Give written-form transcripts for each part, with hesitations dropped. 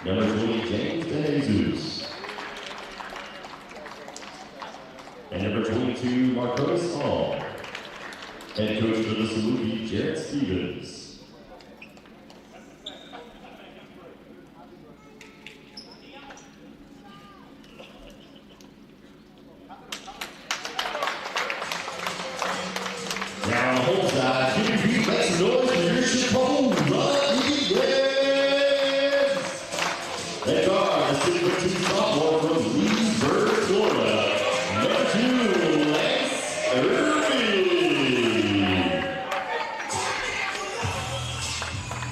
Number 20, James DeJesus. And number 22, Marcos Hall. Head coach for the Saluki, Jared Stevens. Now, hold side, give your feet, make some noise for your Chipola Eagles. They are the 6'2" sophomore from Leesburg, Florida. Number 2, Lance Irving.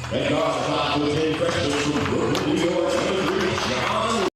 They are the 5'10" freshman from Brooklyn, New York. Number 3, John.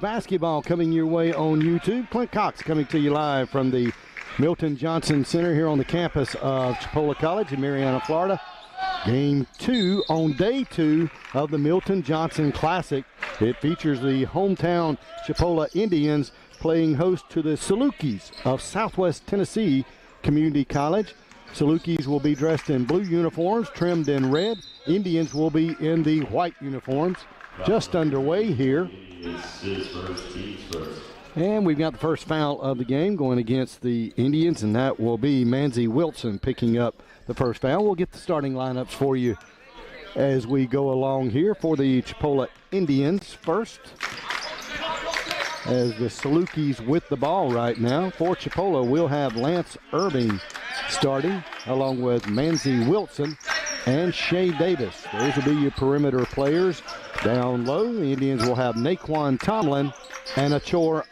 Basketball coming your way on YouTube. Clint Cox coming to you live from the Milton Johnson Center here on the campus of Chipola College in Marianna, Florida. Game 2 on day 2 of the Milton Johnson Classic. It features the hometown Chipola Indians playing host to the Salukis of Southwest Tennessee Community College. Salukis will be dressed in blue uniforms trimmed in red. Indians will be in the white uniforms. Just underway here. And we've got the first foul of the game going against the Indians, and that will be Manzi Wilson picking up the first foul. We'll get the starting lineups for you as we go along here for the Chipola Indians first. As the Salukis with the ball right now. For Chipola, we'll have Lance Irving starting, along with Manzi Wilson and Shea Davis. Those will be your perimeter players. Down low, the Indians will have Naquan Tomlin and Achor.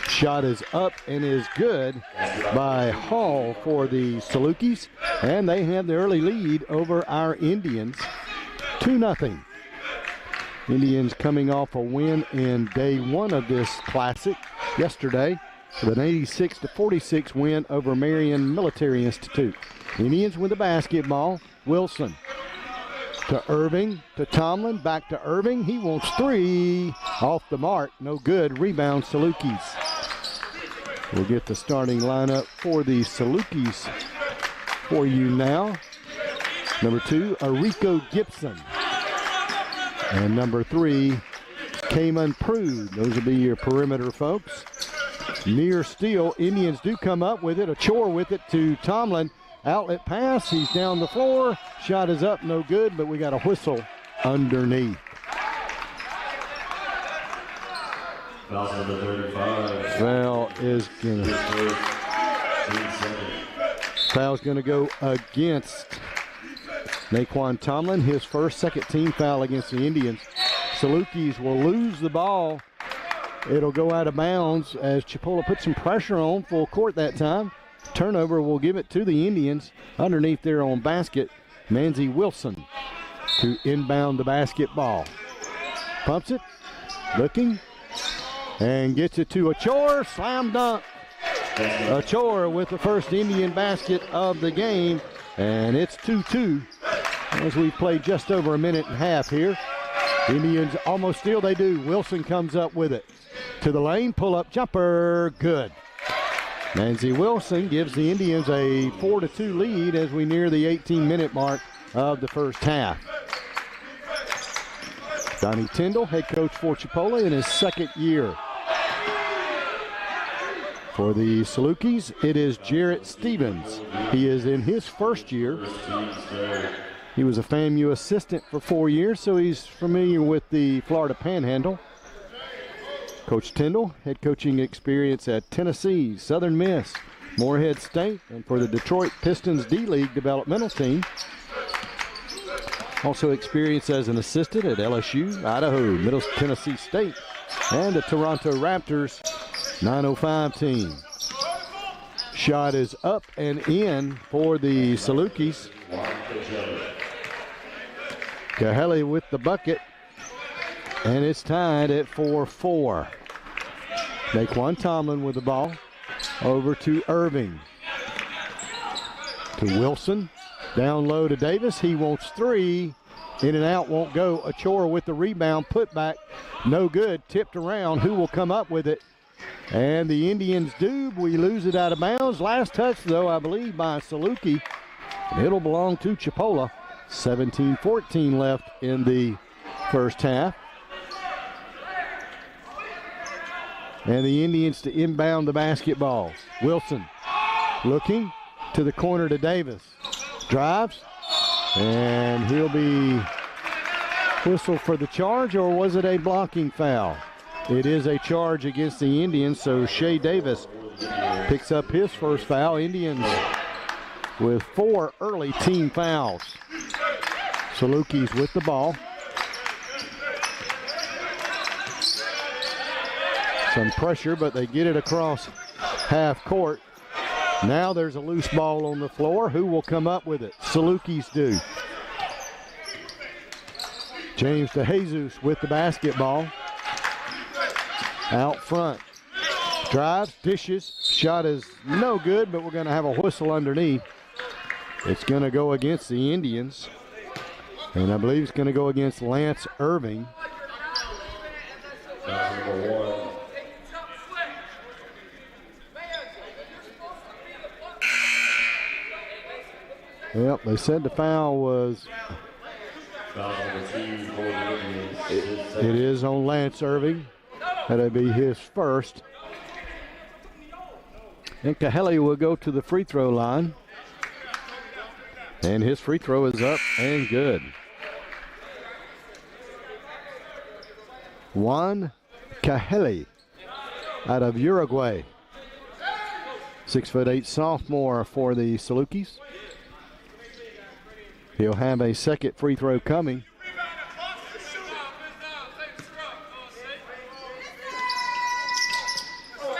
Shot is up and is good by Hall for the Salukis, and they have the early lead over our Indians, 2-0. Indians coming off a win in day 1 of this classic yesterday with an 86-46 win over Marion Military Institute. Indians with the basketball. Wilson to Irving, to Tomlin, back to Irving. He wants 3. Off the mark, no good. Rebound, Salukis. We'll get the starting lineup for the Salukis for you now. Number 2, Arico Gibson. And number 3, Cayman Prude. Those will be your perimeter folks. Near steal, Indians do come up with it. Achor with it to Tomlin. Outlet pass, he's down the floor. Shot is up, no good, but we got a whistle underneath. Foul number 35. Foul's gonna go against Naquan Tomlin, his first second team foul against the Indians. Salukis will lose the ball. It'll go out of bounds as Chipola put some pressure on full court that time. turnover will give it to the Indians underneath their own basket. Manzi Wilson to inbound the basketball. Pumps it, looking, and gets it to Achor. Slam dunk. Achor with the first Indian basket of the game, and it's 2-2 as we play just over a minute and a half here. Indians almost steal, they do. Wilson comes up with it. To the lane, pull-up jumper, good. Manzi Wilson gives the Indians a 4-2 lead as we near the 18-minute mark of the first half. Donnie Tyndall, head coach for Chipola in his second year. For the Salukis, it is Jarrett Stevens. He is in his first year. He was a FAMU assistant for 4 years, so he's familiar with the Florida Panhandle. Coach Tyndall, head coaching experience at Tennessee, Southern Miss, Morehead State, and for the Detroit Pistons D-League developmental team. Also experience as an assistant at LSU, Idaho, Middle Tennessee State, and the Toronto Raptors 905 team. Shot is up and in for the Salukis. Kahele with the bucket, and it's tied at 4-4. Naquan Tomlin with the ball. Over to Irving. To Wilson. Down low to Davis. He wants three. In and out, won't go. Achor with the rebound. Put back. No good. Tipped around. Who will come up with it? And the Indians do. We lose it out of bounds. Last touch, though, I believe, by Saluki. It'll belong to Chipola. 17-14 left in the first half. And the Indians to inbound the basketball. Wilson looking to the corner to Davis. Drives, and he'll be whistled for the charge, or was it a blocking foul? It is a charge against the Indians, so Shea Davis picks up his first foul. Indians with 4 early team fouls. Salukis with the ball. Some pressure, but they get it across half court. Now there's a loose ball on the floor. Who will come up with it? Salukis do. James DeJesus with the basketball. Out front. Drives, dishes. Shot is no good, but we're going to have a whistle underneath. It's going to go against the Indians. And I believe it's going to go against Lance Irving. Yep, they said the foul was. It is on Lance Irving. That'll be his first. And Kahele will go to the free throw line. And his free throw is up and good. Juan Kahele out of Uruguay. 6'8" sophomore for the Salukis. He'll have a second free throw coming.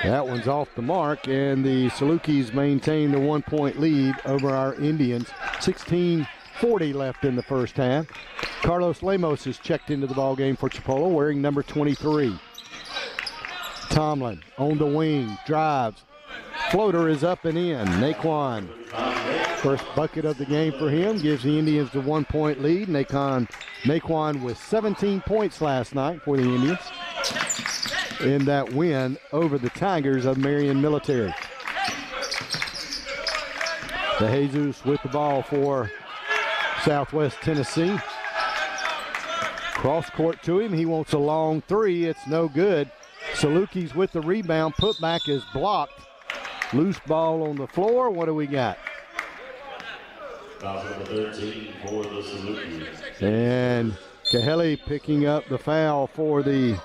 That one's off the mark, and the Salukis maintain the 1-point lead over our Indians. 16:40 left in the first half. Carlos Lemos is checked into the ballgame for Chipola, wearing number 23. Tomlin on the wing, drives. Floater is up and in. Naquan, first bucket of the game for him, gives the Indians the 1-point lead. Naquan with 17 points last night for the Indians in that win over the Tigers of Marion Military. DeJesus with the ball for Southwest Tennessee. Cross court to him. He wants a long three. It's no good. Salukis with the rebound. Putback is blocked. Loose ball on the floor. What do we got? Foul number 13 for the Salukis. And Kahele picking up the foul for the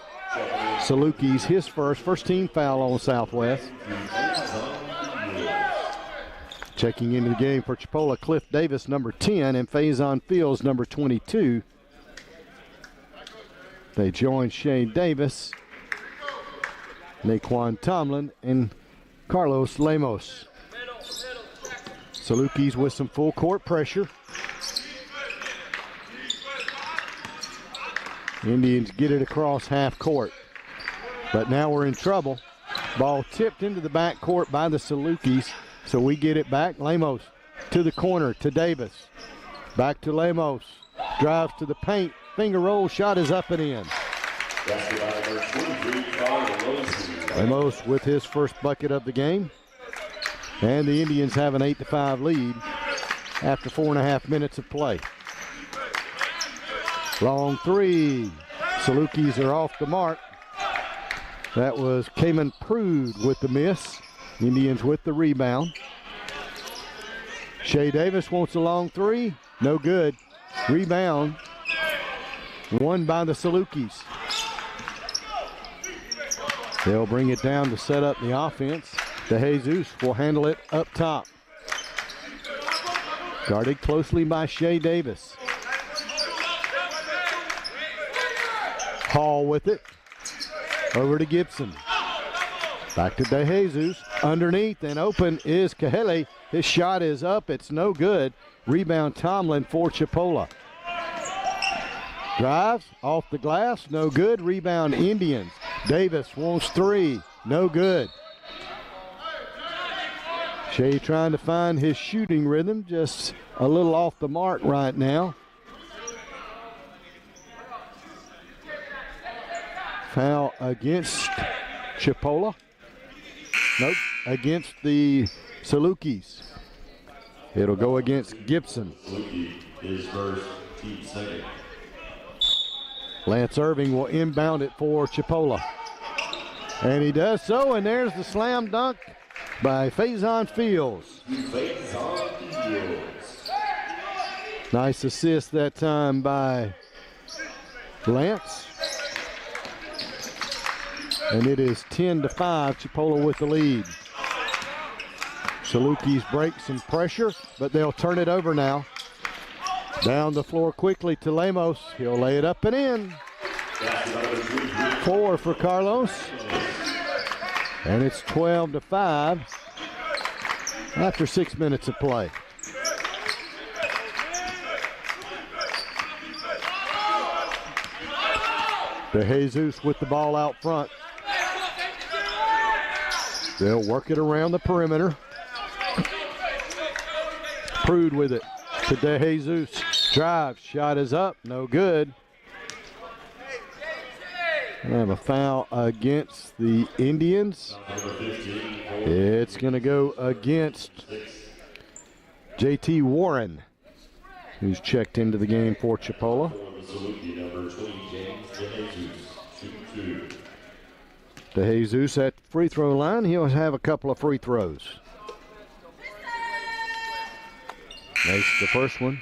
Salukis. His first team foul on Southwest. Checking into the game for Chipola, Cliff Davis, number 10, and Faison Fields, number 22. They join Shane Davis, Naquan Tomlin, and Carlos Lemos. Salukis with some full court pressure. Indians get it across half court. But now we're in trouble. Ball tipped into the back court by the Salukis. So we get it back. Lemos to the corner to Davis. Back to Lemos. Drives to the paint. Finger roll. Shot is up and in. Lemos with his first bucket of the game. And the Indians have an 8-5 lead after 4.5 minutes of play. Long three. Salukis are off the mark. That was Kamen Prude with the miss. Indians with the rebound. Shea Davis wants a long three. No good. Rebound. Won by the Salukis. They'll bring it down to set up the offense. DeJesus will handle it up top. Guarded closely by Shea Davis. Hall with it. Over to Gibson. Back to DeJesus. Underneath and open is Kahele. His shot is up. It's no good. Rebound Tomlin for Chipola. Drives off the glass. No good. Rebound Indians. Davis wants three. No good. Shea trying to find his shooting rhythm. Just a little off the mark right now. Foul against Chipola. Nope, against the Salukis. It'll go against Gibson. Saluki is first, team second. Lance Irving will inbound it for Chipola. And he does so, and there's the slam dunk by Faison Fields. Nice assist that time by Lance. And it is 10-5, Chipola with the lead. Salukis break some pressure, but they'll turn it over now. Down the floor quickly to Lemos. He'll lay it up and in. 4 for Carlos. And it's 12-5 after 6 minutes of play. DeJesus with the ball out front. They'll work it around the perimeter. Prude with it to DeJesus. Drive. Shot is up. No good. We have a foul against the Indians. It's going to go against JT Warren, who's checked into the game for Chipola. DeJesus at free throw line. He'll have a couple of free throws. Makes the first one.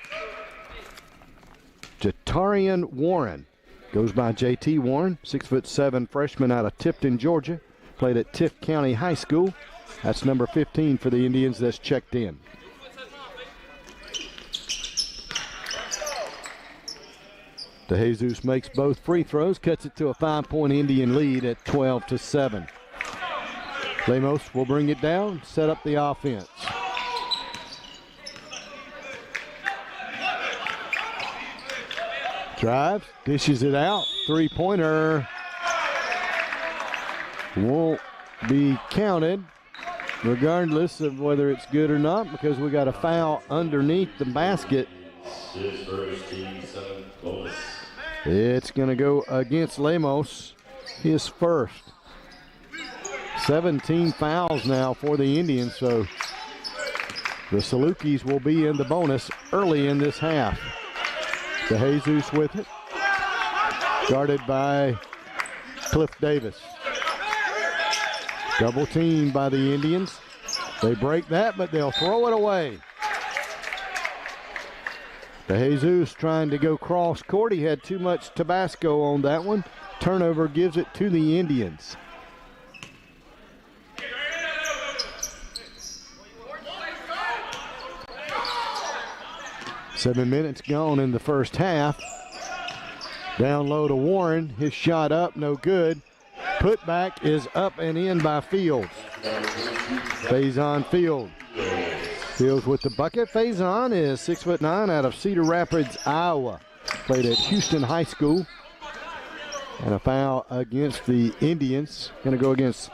Jatarian Warren. Goes by JT Warren, 6'7" freshman out of Tipton, Georgia. Played at Tift County High School. That's number 15 for the Indians that's checked in. DeJesus makes both free throws, cuts it to a 5-point Indian lead at 12-7. Lemos will bring it down, set up the offense. Drives, dishes it out, three-pointer. Won't be counted regardless of whether it's good or not because we got a foul underneath the basket. It's going to go against Lemos, his first. 17 fouls now for the Indians, so the Salukis will be in the bonus early in this half. DeJesus with it, guarded by Cliff Davis. Double teamed by the Indians. They break that, but they'll throw it away. DeJesus trying to go cross court. He had too much Tabasco on that one. Turnover gives it to the Indians. Seven minutes gone in the first half. Down low to Warren. His shot up, no good. Putback is up and in by Fields. Faison Field. Fields with the bucket. Faison is 6'9" out of Cedar Rapids, Iowa. Played at Houston High School. And a foul against the Indians. Going to go against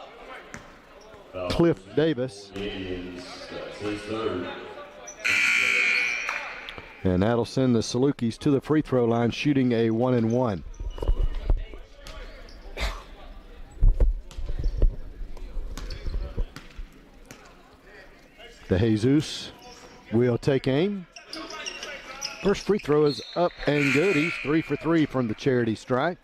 Cliff Davis. That's his third. And that'll send the Salukis to the free throw line, shooting a 1-and-1. DeJesus will take aim. First free throw is up and good. He's 3 for 3 from the charity stripe.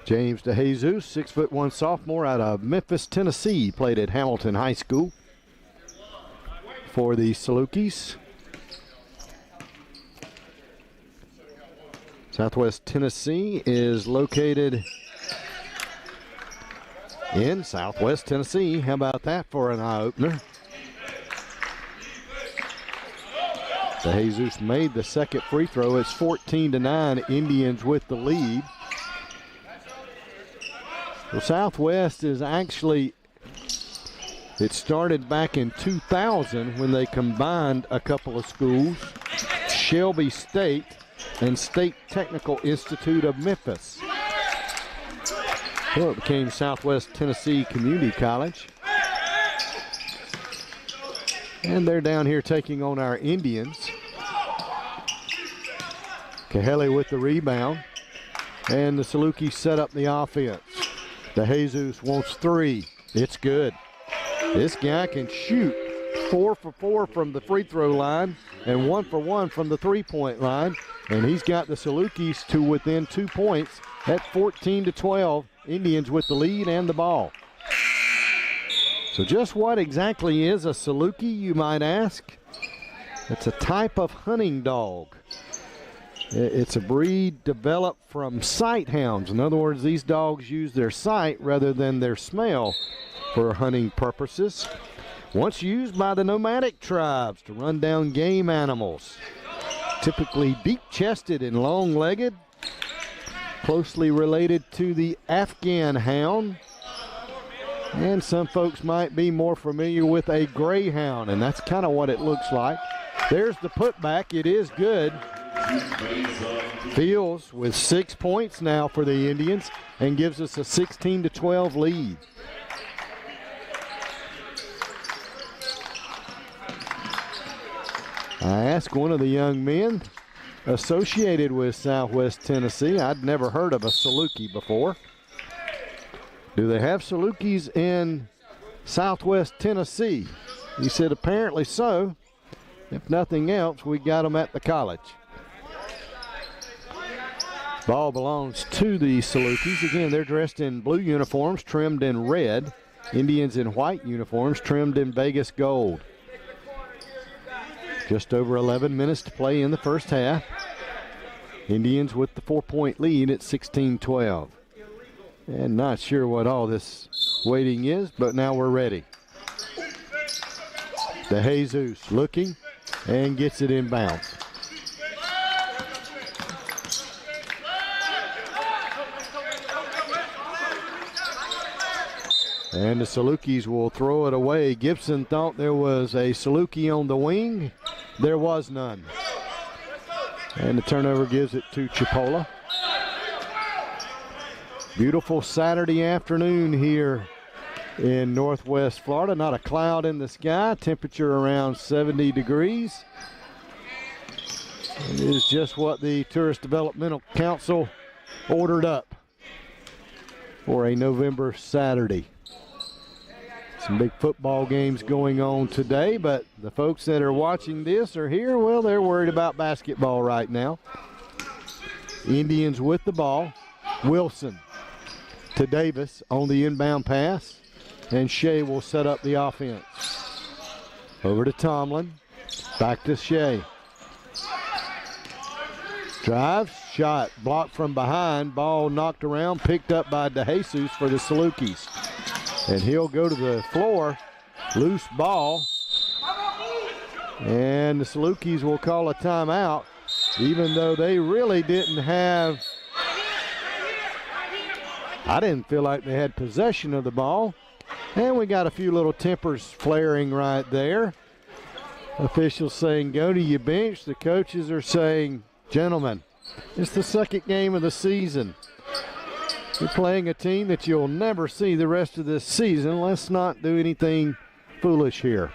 James DeJesus, 6'1" sophomore out of Memphis, Tennessee. Played at Hamilton High School for the Salukis. Southwest Tennessee is located in Southwest Tennessee. How about that for an eye-opener? DeJesus made the second free throw. It's 14-9, Indians with the lead. Well, Southwest is actually, it started back in 2000 when they combined a couple of schools, Shelby State and State Technical Institute of Memphis. So it became Southwest Tennessee Community College. And they're down here taking on our Indians. Kahele with the rebound. And the Salukis set up the offense. DeJesus wants three. It's good. This guy can shoot 4 for 4 from the free throw line and 1 for 1 from the three-point line. And he's got the Salukis to within 2 points at 14-12. Indians with the lead and the ball. So just what exactly is a Saluki, you might ask? It's a type of hunting dog. It's a breed developed from sight hounds. In other words, these dogs use their sight rather than their smell for hunting purposes. Once used by the nomadic tribes to run down game animals. Typically deep-chested and long-legged. Closely related to the Afghan hound. And some folks might be more familiar with a greyhound, and that's kind of what it looks like. There's the putback. It is good. Fields with 6 points now for the Indians and gives us a 16-12 lead. I asked one of the young men associated with Southwest Tennessee. I'd never heard of a Saluki before. Do they have Salukis in Southwest Tennessee? He said apparently so. If nothing else, we got them at the college. Ball belongs to the Salukis. Again, they're dressed in blue uniforms, trimmed in red. Indians in white uniforms, trimmed in Vegas gold. Just over 11 minutes to play in the first half. Indians with the 4-point lead at 16-12. And not sure what all this waiting is, but now we're ready. DeJesus looking and gets it inbounds. And the Salukis will throw it away. Gibson thought there was a Saluki on the wing. There was none. And the turnover gives it to Chipola. Beautiful Saturday afternoon here in Northwest Florida. Not a cloud in the sky. Temperature around 70 degrees. It is just what the Tourist Developmental Council ordered up for a November Saturday. Some big football games going on today, but the folks that are watching this are here, well, they're worried about basketball right now. Indians with the ball. Wilson to Davis on the inbound pass, and Shea will set up the offense. Over to Tomlin, back to Shea. Drives, shot, blocked from behind, ball knocked around, picked up by DeJesus for the Salukis. And he'll go to the floor, loose ball. And the Salukis will call a timeout, even though they really didn't have, I didn't feel like they had possession of the ball. And we got a few little tempers flaring right there. Officials saying go to your bench. The coaches are saying, gentlemen, it's the second game of the season. You're playing a team that you'll never see the rest of this season. Let's not do anything foolish here.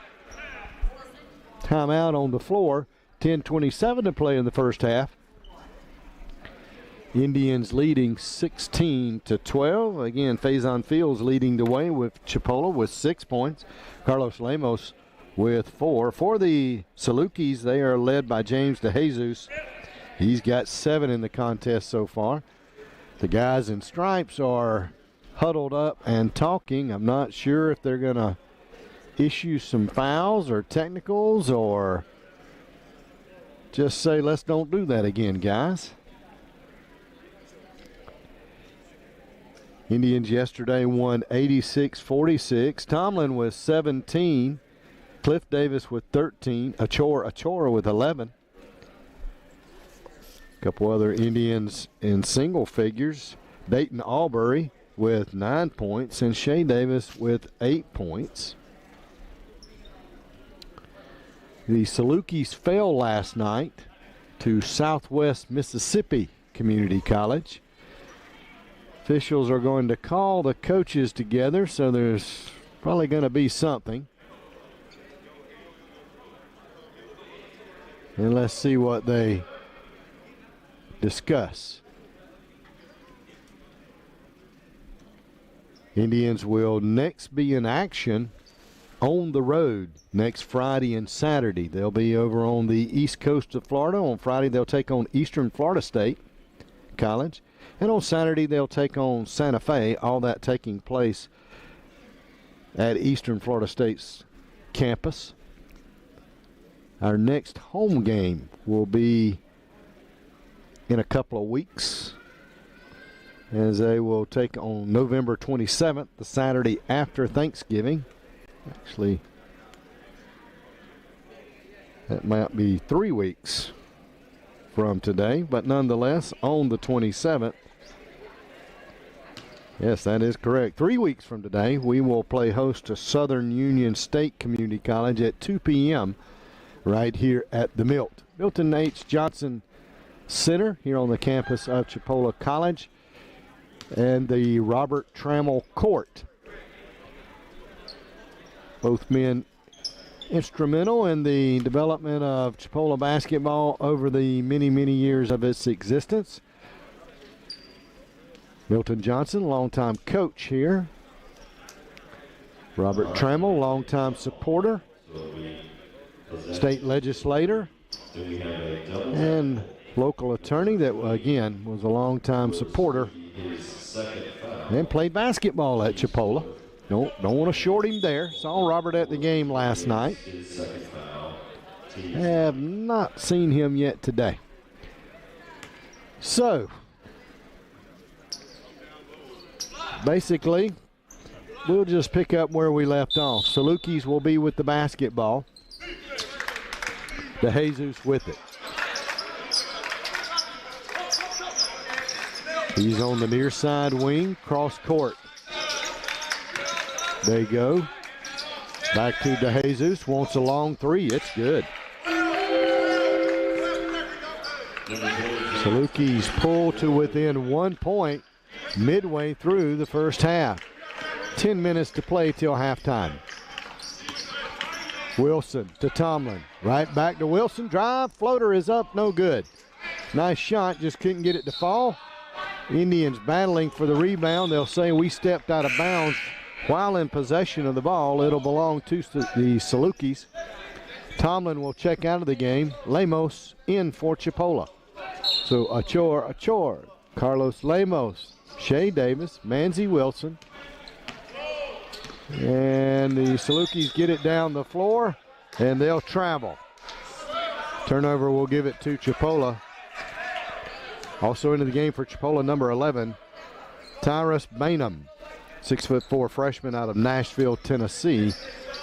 Timeout on the floor. 10:27 to play in the first half. Indians leading 16-12. Again, Faison Fields leading the way with Chipola with 6 points. Carlos Lemos with 4. For the Salukis, they are led by James DeJesus. He's got 7 in the contest so far. The guys in stripes are huddled up and talking. I'm not sure if they're going to issue some fouls or technicals or just say, let's don't do that again, guys. Indians yesterday won 86-46. Tomlin with 17. Cliff Davis with 13. Achora with 11. A couple other Indians in single figures. Dayton Albury with 9 points and Shea Davis with 8 points. The Salukis fell last night to Southwest Mississippi Community College. Officials are going to call the coaches together, so there's probably going to be something. And let's see what they discuss. Indians will next be in action on the road next Friday and Saturday. They'll be over on the east coast of Florida. On Friday, they'll take on Eastern Florida State College. And on Saturday, they'll take on Santa Fe, all that taking place at Eastern Florida State's campus. Our next home game will be in a couple of weeks, as they will take on November 27th, the Saturday after Thanksgiving. Actually, that might be 3 weeks from today, but nonetheless, on the 27th. Yes, that is correct. 3 weeks from today, we will play host to Southern Union State Community College at 2 p.m. right here at the Milton H. Johnson Center here on the campus of Chipola College and the Robert Trammell Court. Both men instrumental in the development of Chipola basketball over the many, many years of its existence. Milton Johnson, longtime coach here. Robert Trammell, longtime supporter, state legislator, and local attorney that, again, was a longtime supporter and played basketball at Chipola. Don't want to short him there. Saw Robert at the game last night. Have not seen him yet today. So, basically, we'll just pick up where we left off. Salukis will be with the basketball. DeJesus with it. He's on the near side wing, cross court. They go. Back to DeJesus, wants a long three. It's good. Salukis pull to within 1 point midway through the first half. 10 minutes to play till halftime. Wilson to Tomlin. Right back to Wilson. Drive. Floater is up. No good. Nice shot. Just couldn't get it to fall. Indians battling for the rebound. They'll say we stepped out of bounds while in possession of the ball. It'll belong to the Salukis. Tomlin will check out of the game. Lemos in for Chipola. So Achor, Carlos Lemos, Shea Davis, Manzi Wilson. And the Salukis get it down the floor, and they'll travel. Turnover will give it to Chipola. Also into the game for Chipola, number 11, Tyrus Bainham, 6'4" freshman out of Nashville, Tennessee,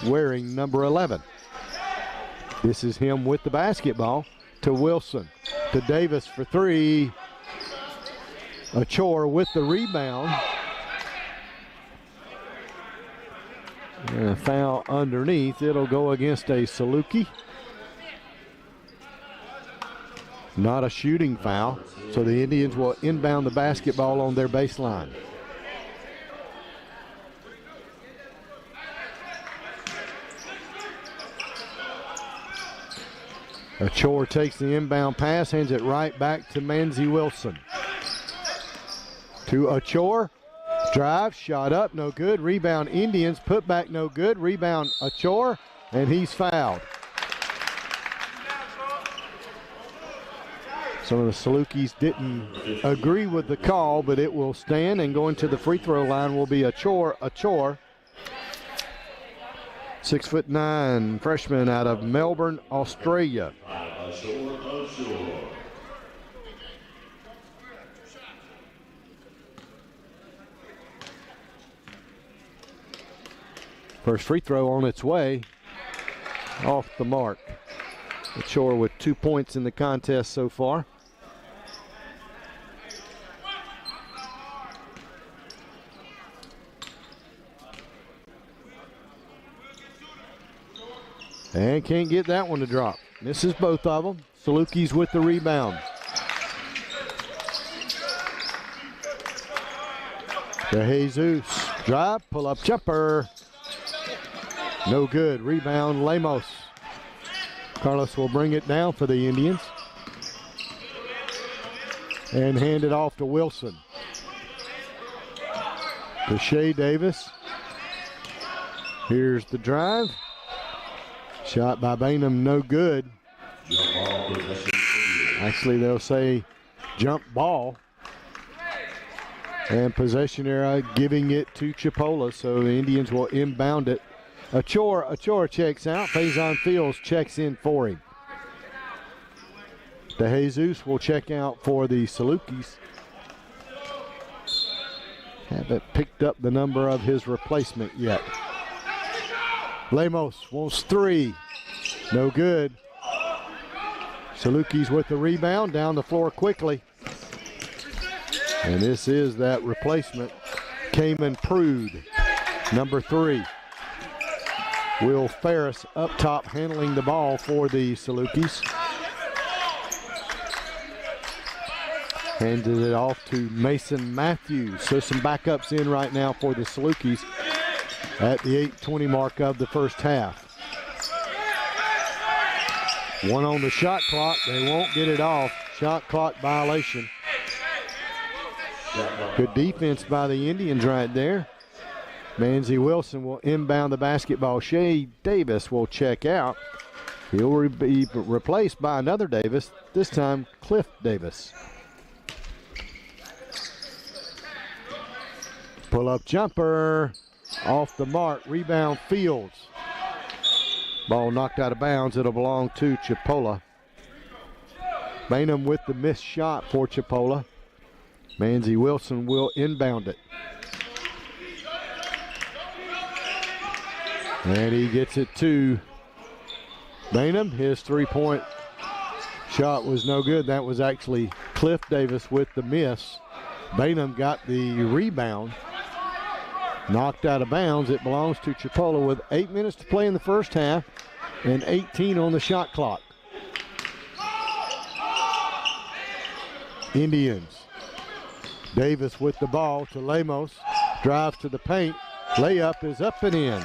wearing number 11. This is him with the basketball to Wilson, to Davis for three. Achor with the rebound. And a foul underneath. It'll go against a Saluki. Not a shooting foul, so the Indians will inbound the basketball on their baseline. Achor takes the inbound pass, hands it right back to Manzi Wilson. To Achor, drive, shot up, no good. Rebound Indians, put back no good. Rebound Achor, and he's fouled. Some of the Salukis didn't agree with the call, but it will stand, and going to the free throw line will be Achor. 6'9" freshman out of Melbourne, Australia. First free throw on its way, off the mark. Achor with 2 points in the contest so far. And can't get that one to drop. Misses both of them. Saluki's with the rebound. To Jesus. Drive, pull up jumper. No good. Rebound Lemos. Carlos will bring it down for the Indians. And hand it off to Wilson. To Shea Davis. Here's the drive. Shot by Bainham, no good. Actually, they'll say jump ball. And possession era, giving it to Chipola, so the Indians will inbound it. Achor checks out. Faison Fields checks in for him. De Jesus will check out for the Salukis. Haven't picked up the number of his replacement yet. Lemos wants three. No good. Salukis with the rebound, down the floor quickly. And this is that replacement, Cayman Prude, number 3. Will Ferris up top handling the ball for the Salukis. Handed it off to Mason Matthews. So some backups in right now for the Salukis at the 8:20 mark of the first half. One on the shot clock. They won't get it off. Shot clock violation. Good defense by the Indians right there. Manzi Wilson will inbound the basketball. Shea Davis will check out. He'll be replaced by another Davis, this time Cliff Davis. Pull-up jumper. Off the mark. Rebound Fields. Ball knocked out of bounds. It'll belong to Chipola. Bainham with the missed shot for Chipola. Manzi Wilson will inbound it. And he gets it to Bainham. His three-point shot was no good. That was actually Cliff Davis with the miss. Bainham got the rebound. Knocked out of bounds. It belongs to Chipola with 8 minutes to play in the first half and 18 on the shot clock. Indians. Davis with the ball to Lemos. Drives to the paint. Layup is up and in.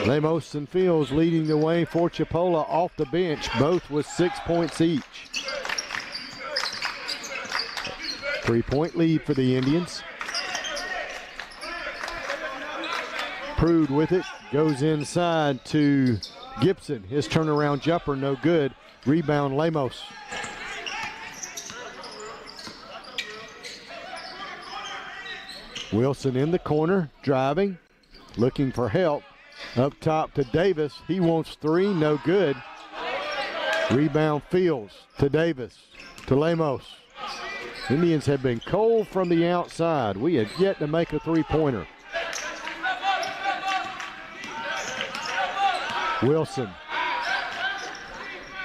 Lemos and Fields leading the way for Chipola off the bench, both with 6 points each. 3-point lead for the Indians. Prude with it, goes inside to Gibson. His turnaround jumper, no good. Rebound Lemos. Wilson in the corner, driving, looking for help. Up top to Davis. He wants three, no good. Rebound Fields to Davis, to Lemos. Indians have been cold from the outside. We have yet to make a three-pointer. Wilson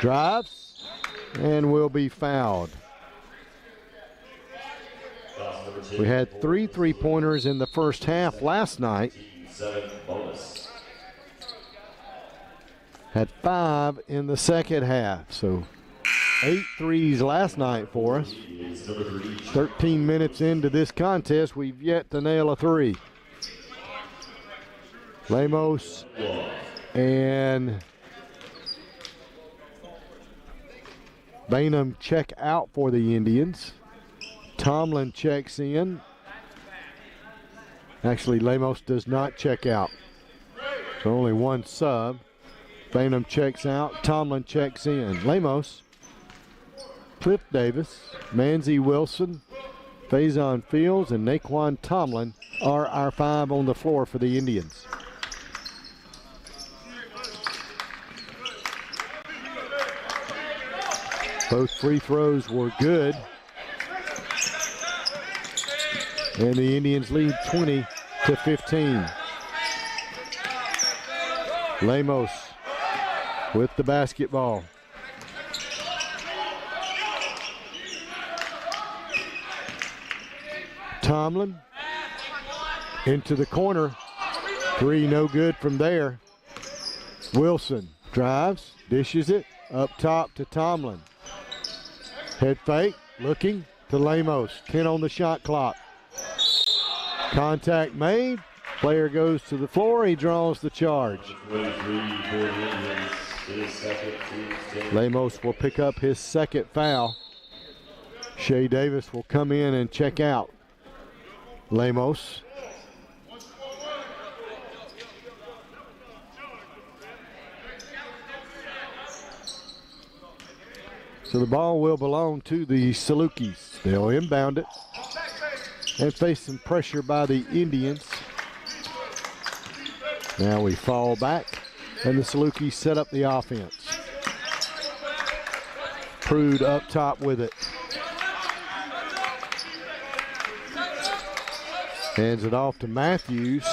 drives and will be fouled. We had 3 three-pointers in the first half last night. Had 5 in the second half. So 8 threes last night for us. 13 minutes into this contest, we've yet to nail a 3. Lemos and Bainham check out for the Indians. Tomlin checks in. Actually, Lemos does not check out. So only one sub. Bainham checks out. Tomlin checks in. Lemos, Cliff Davis, Manzi Wilson, Faison Fields, and Naquan Tomlin are our 5 on the floor for the Indians. Both free throws were good. And the Indians lead 20-15. Lemos with the basketball. Tomlin into the corner. 3 no good from there. Wilson drives, dishes it up top to Tomlin. Head fake, looking to Lemos. 10 on the shot clock. Contact made. Player goes to the floor. He draws the charge. Lemos will pick up his second foul. Shea Davis will come in and check out. Lemos. So the ball will belong to the Salukis. They'll inbound it and face some pressure by the Indians. Now we fall back, and the Salukis set up the offense. Prude up top with it. Hands it off to Matthews.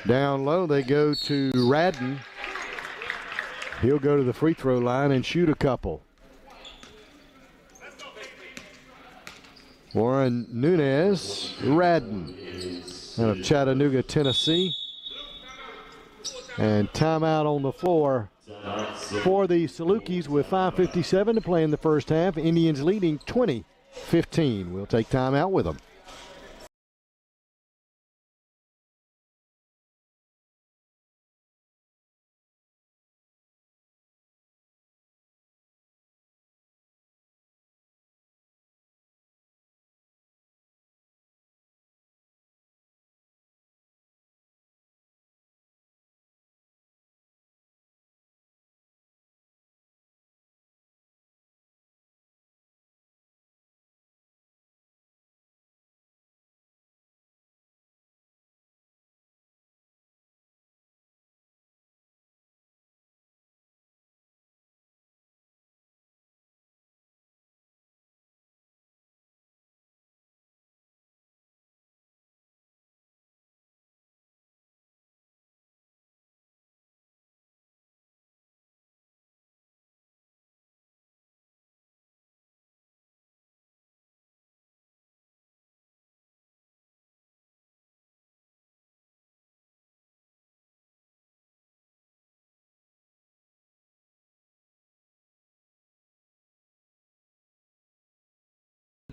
Down low they go to Radden. He'll go to the free throw line and shoot a couple. Warren Nunez, Radden out of Chattanooga, Tennessee. And timeout on the floor for the Salukis with 5:57 to play in the first half. Indians leading 20-15. We'll take timeout with them.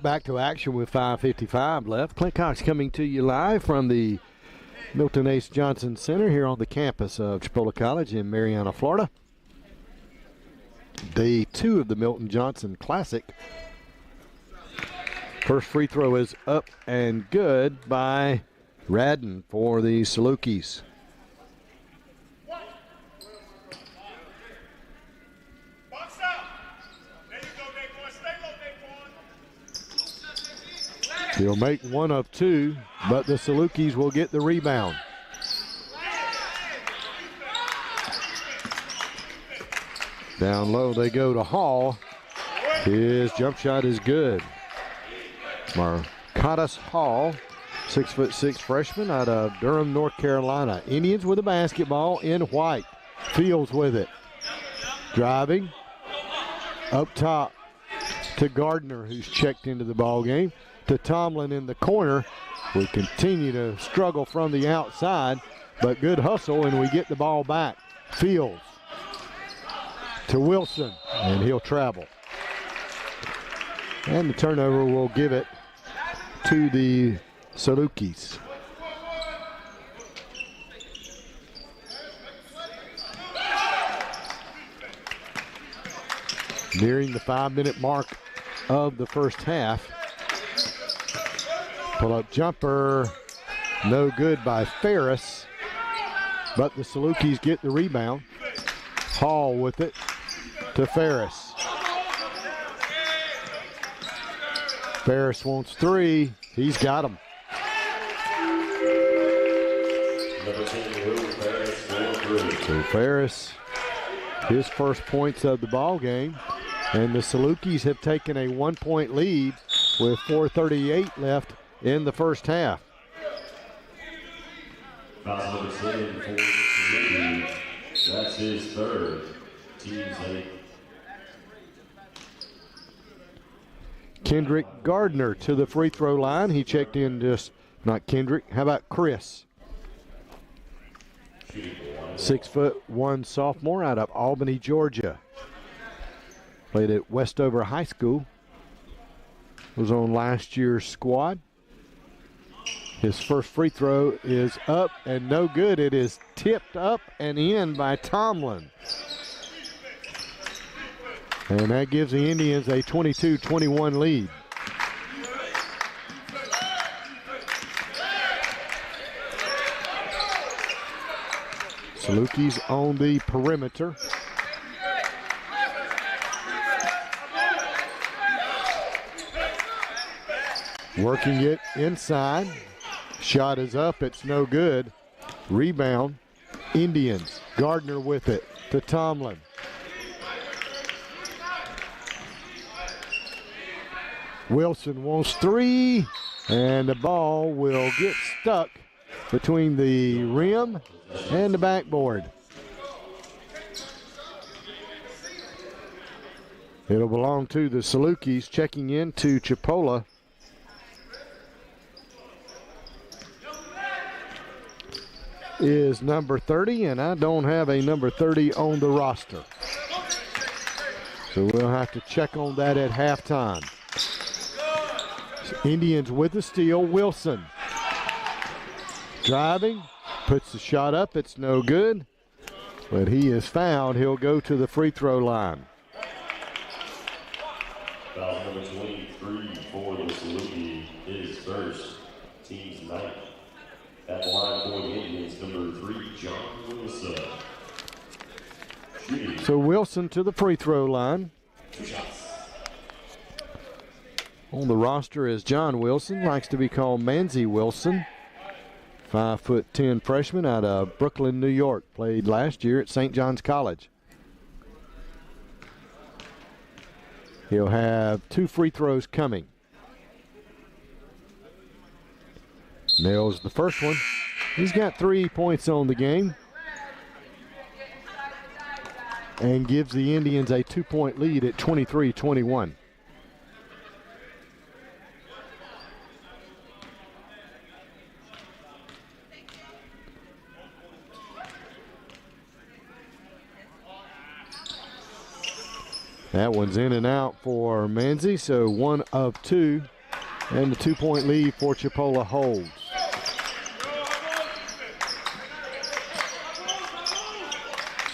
Back to action with 5:55 left. Clint Cox coming to you live from the Milton Ace Johnson Center here on the campus of Chipola College in Marianna, Florida. Day 2 of the Milton Johnson Classic. First free throw is up and good by Radden for the Salukis. He'll make one of 2, but the Salukis will get the rebound. Down low they go to Hall. His jump shot is good. Marcatus Hall, 6'6" freshman out of Durham, North Carolina. Indians with the basketball in white. Fields with it. Driving up top to Gardner, who's checked into the ball game. To Tomlin in the corner. We continue to struggle from the outside, but good hustle, and we get the ball back. Fields to Wilson, and he'll travel. And the turnover will give it to the Salukis. Nearing the 5-minute mark of the first half. Pull-up jumper, no good by Ferris, but the Salukis get the rebound. Hall with it to Ferris. Ferris wants three. He's got him. So Ferris, his first points of the ball game. And the Salukis have taken a 1-point lead with 4:38 left in the first half. Foul number 7 for the Saluki. That's his third. Team's 8. Kendrick Gardner to the free throw line. He checked in just, not Kendrick, how about Chris? 6'1" sophomore out of Albany, Georgia. Played at Westover High School. Was on last year's squad. His first free throw is up and no good. It is tipped up and in by Tomlin. And that gives the Indians a 22-21 lead. Salukis on the perimeter. Working it inside. Shot is up, it's no good. Rebound, Indians. Gardner with it to Tomlin. Wilson wants three, and the ball will get stuck between the rim and the backboard. It'll belong to the Salukis. Checking in to Chipola is number 30, and I don't have a number 30 on the roster. So we'll have to check on that at halftime. Indians with the steal. Wilson driving, puts the shot up. It's no good, but he is fouled. He'll go to the free throw line. Foul number 23 for the Saluki is first. Team's 9th. At the line for the Indians, number 3, John Wilson. So Wilson to the free throw line. 2 shots. On the roster is John Wilson, likes to be called Manzi Wilson. 5'10" freshman out of Brooklyn, New York. Played last year at St. John's College. He'll have 2 free throws coming. Nails the first one. He's got 3 points on the game. And gives the Indians a 2-point lead at 23-21. That one's in and out for Manzi, so 1 of 2. And the 2-point lead for Chipola holds.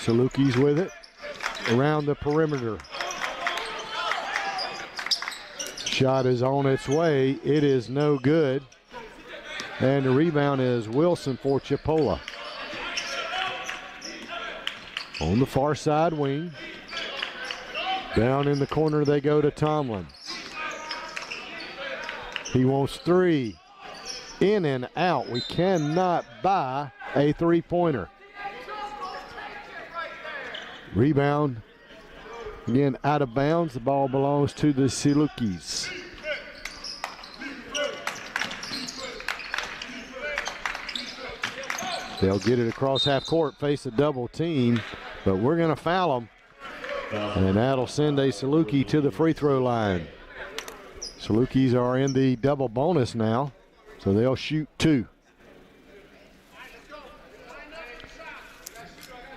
Salukis with it around the perimeter. Shot is on its way. It is no good. And the rebound is Wilson for Chipola. On the far side wing. Down in the corner they go to Tomlin. He wants 3. In and out. We cannot buy a 3-pointer. Rebound. Again, out of bounds. The ball belongs to the Salukis. They'll get it across half court, face a double team, but we're going to foul them. And that'll send a Saluki to the free throw line. Salukis are in the double bonus now, so they'll shoot 2.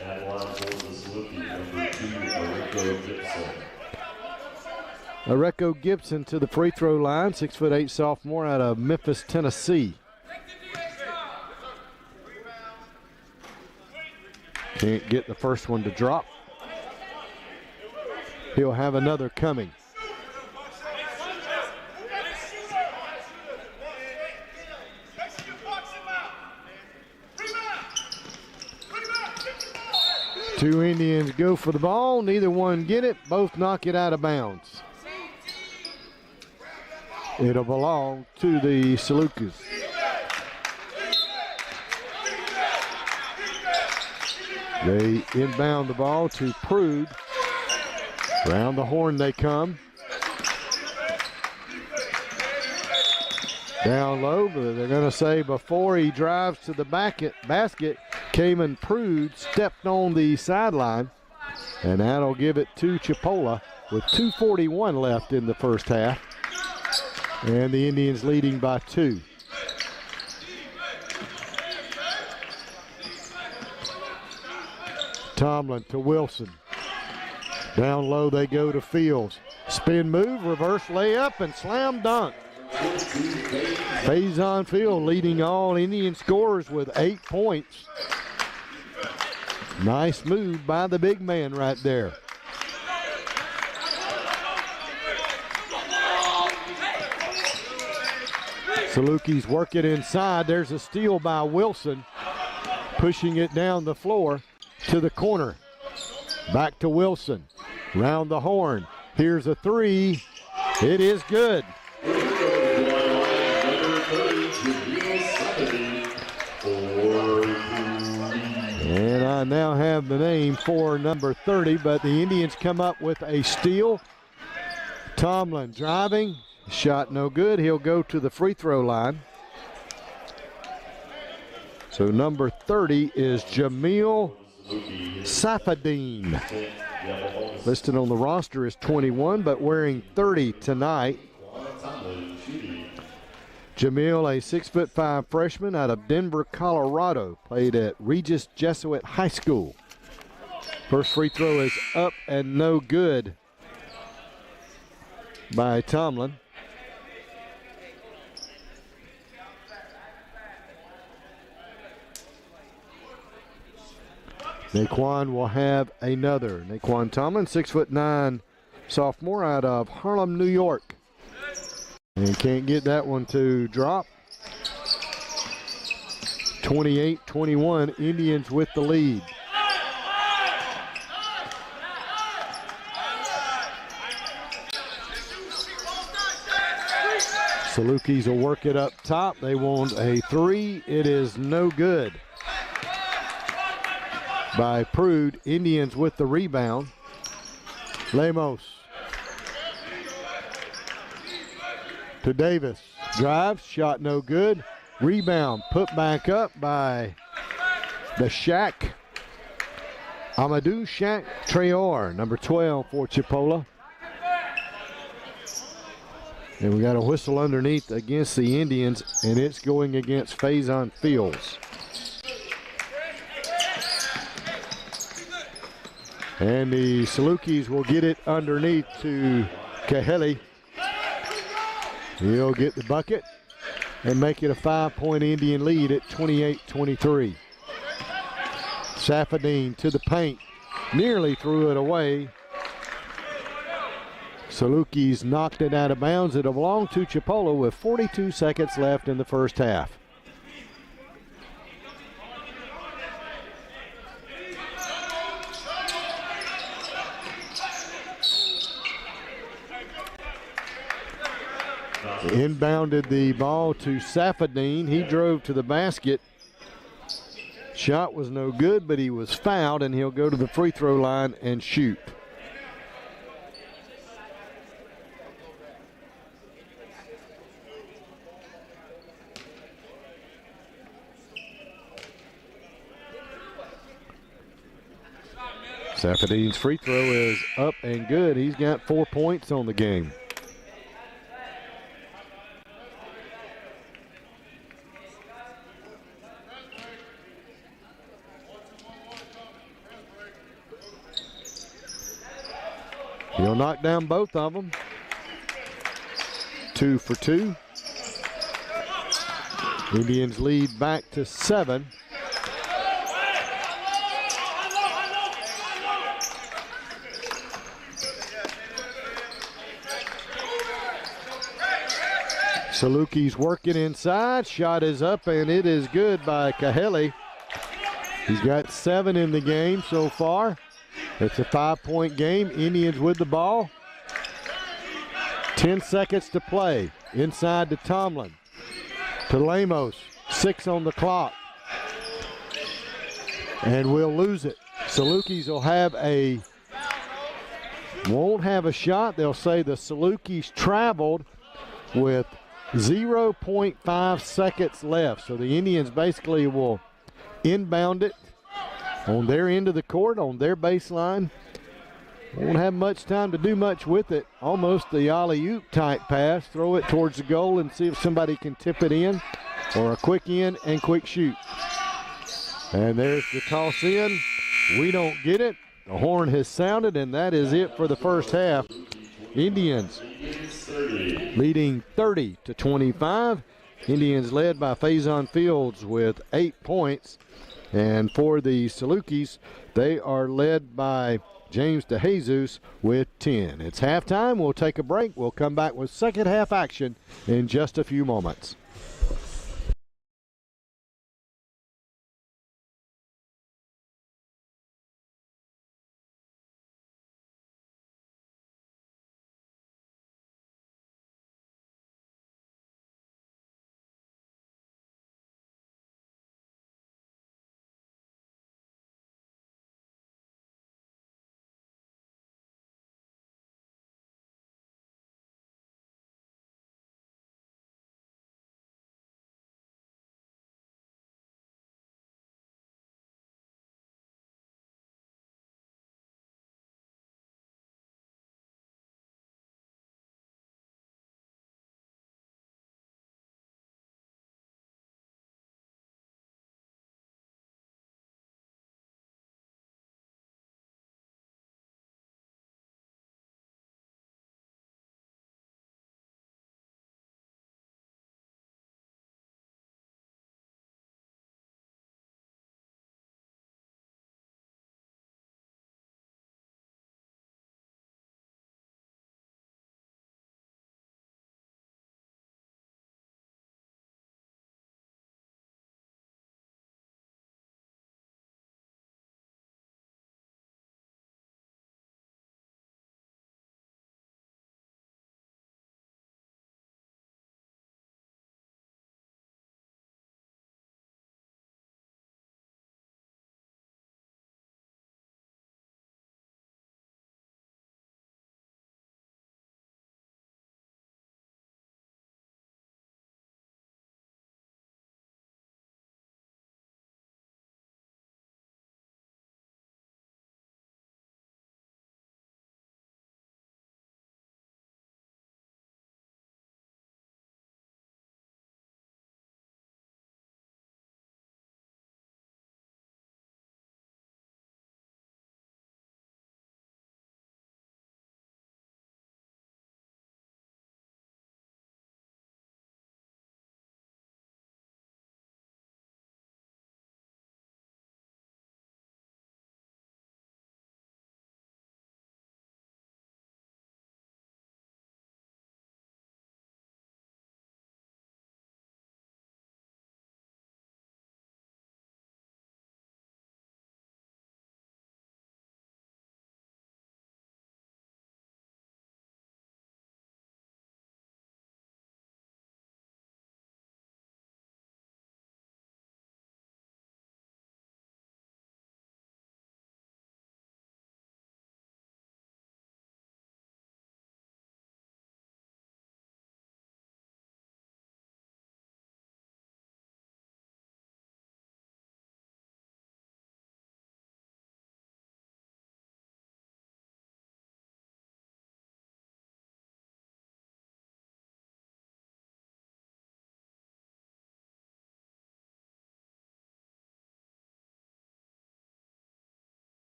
At line for the Saluki, number 2, Areco Gibson to the free throw line, 6'8" sophomore out of Memphis, Tennessee. Can't get the first one to drop. He'll have another coming. Two Indians go for the ball. Neither one get it. Both knock it out of bounds. It'll belong to the Salukis. They inbound the ball to Prude. Round the horn they come. Down low, but they're going to say before he drives to the basket, Cayman Prude stepped on the sideline, and that'll give it to Chipola with 2:41 left in the first half. And the Indians leading by 2. Tomlin to Wilson. Down low they go to Fields. Spin move, reverse layup, and slam dunk. Faison Field leading all Indian scorers with 8 points. Nice move by the big man right there. Saluki's work it inside. There's a steal by Wilson, pushing it down the floor to the corner. Back to Wilson. Round the horn. Here's a three. It is good. And I now have the name for number 30, but the Indians come up with a steal. Tomlin driving. Shot no good. He'll go to the free throw line. So number 30 is Jamil Safadine. Listed on the roster as 21, but wearing 30 tonight. Jamil, a 6'5" freshman out of Denver, Colorado, played at Regis Jesuit High School. First free throw is up and no good by Tomlin. Naquan will have another. Naquan Tomlin, 6'9" sophomore out of Harlem, New York. And can't get that one to drop. 28-21, Indians with the lead. Salukis will work it up top. They want a three. It is no good. By Prude. Indians with the rebound. Lemos to Davis. Drives, shot no good. Rebound put back up by the Shack. Amadou Shack Traore, number 12 for Chipola. And we got a whistle underneath against the Indians, and it's going against Faison Fields. And the Salukis will get it underneath to Kaheli. He'll get the bucket and make it a 5-point Indian lead at 28-23. Safadine to the paint. Nearly threw it away. Salukis knocked it out of bounds. It'll belong to Chipola with 42 seconds left in the first half. Inbounded the ball to Safadine. He drove to the basket. Shot was no good, but he was fouled, and he'll go to the free throw line and shoot. Safadine's free throw is up and good. He's got 4 points on the game. He'll knock down both of them. 2 for 2. Indians lead back to 7. Saluki's working inside. Shot is up, and it is good by Kahele. He's got 7 in the game so far. It's a 5-point game. Indians with the ball. 10 seconds to play. Inside to Tomlin. To Lemos. 6 on the clock. And we'll lose it. Salukis won't have a shot. They'll say the Salukis traveled with 0.5 seconds left. So the Indians basically will inbound it on their end of the court, on their baseline. Won't have much time to do much with it. Almost the alley-oop type pass. Throw it towards the goal and see if somebody can tip it in, or a quick in and quick shoot. And there's the toss in. We don't get it. The horn has sounded, and that is it for the first half. Indians leading 30-25. Indians led by Faison Fields with 8 points. And for the Salukis, they are led by James DeJesus with 10. It's halftime. We'll take a break. We'll come back with second half action in just a few moments.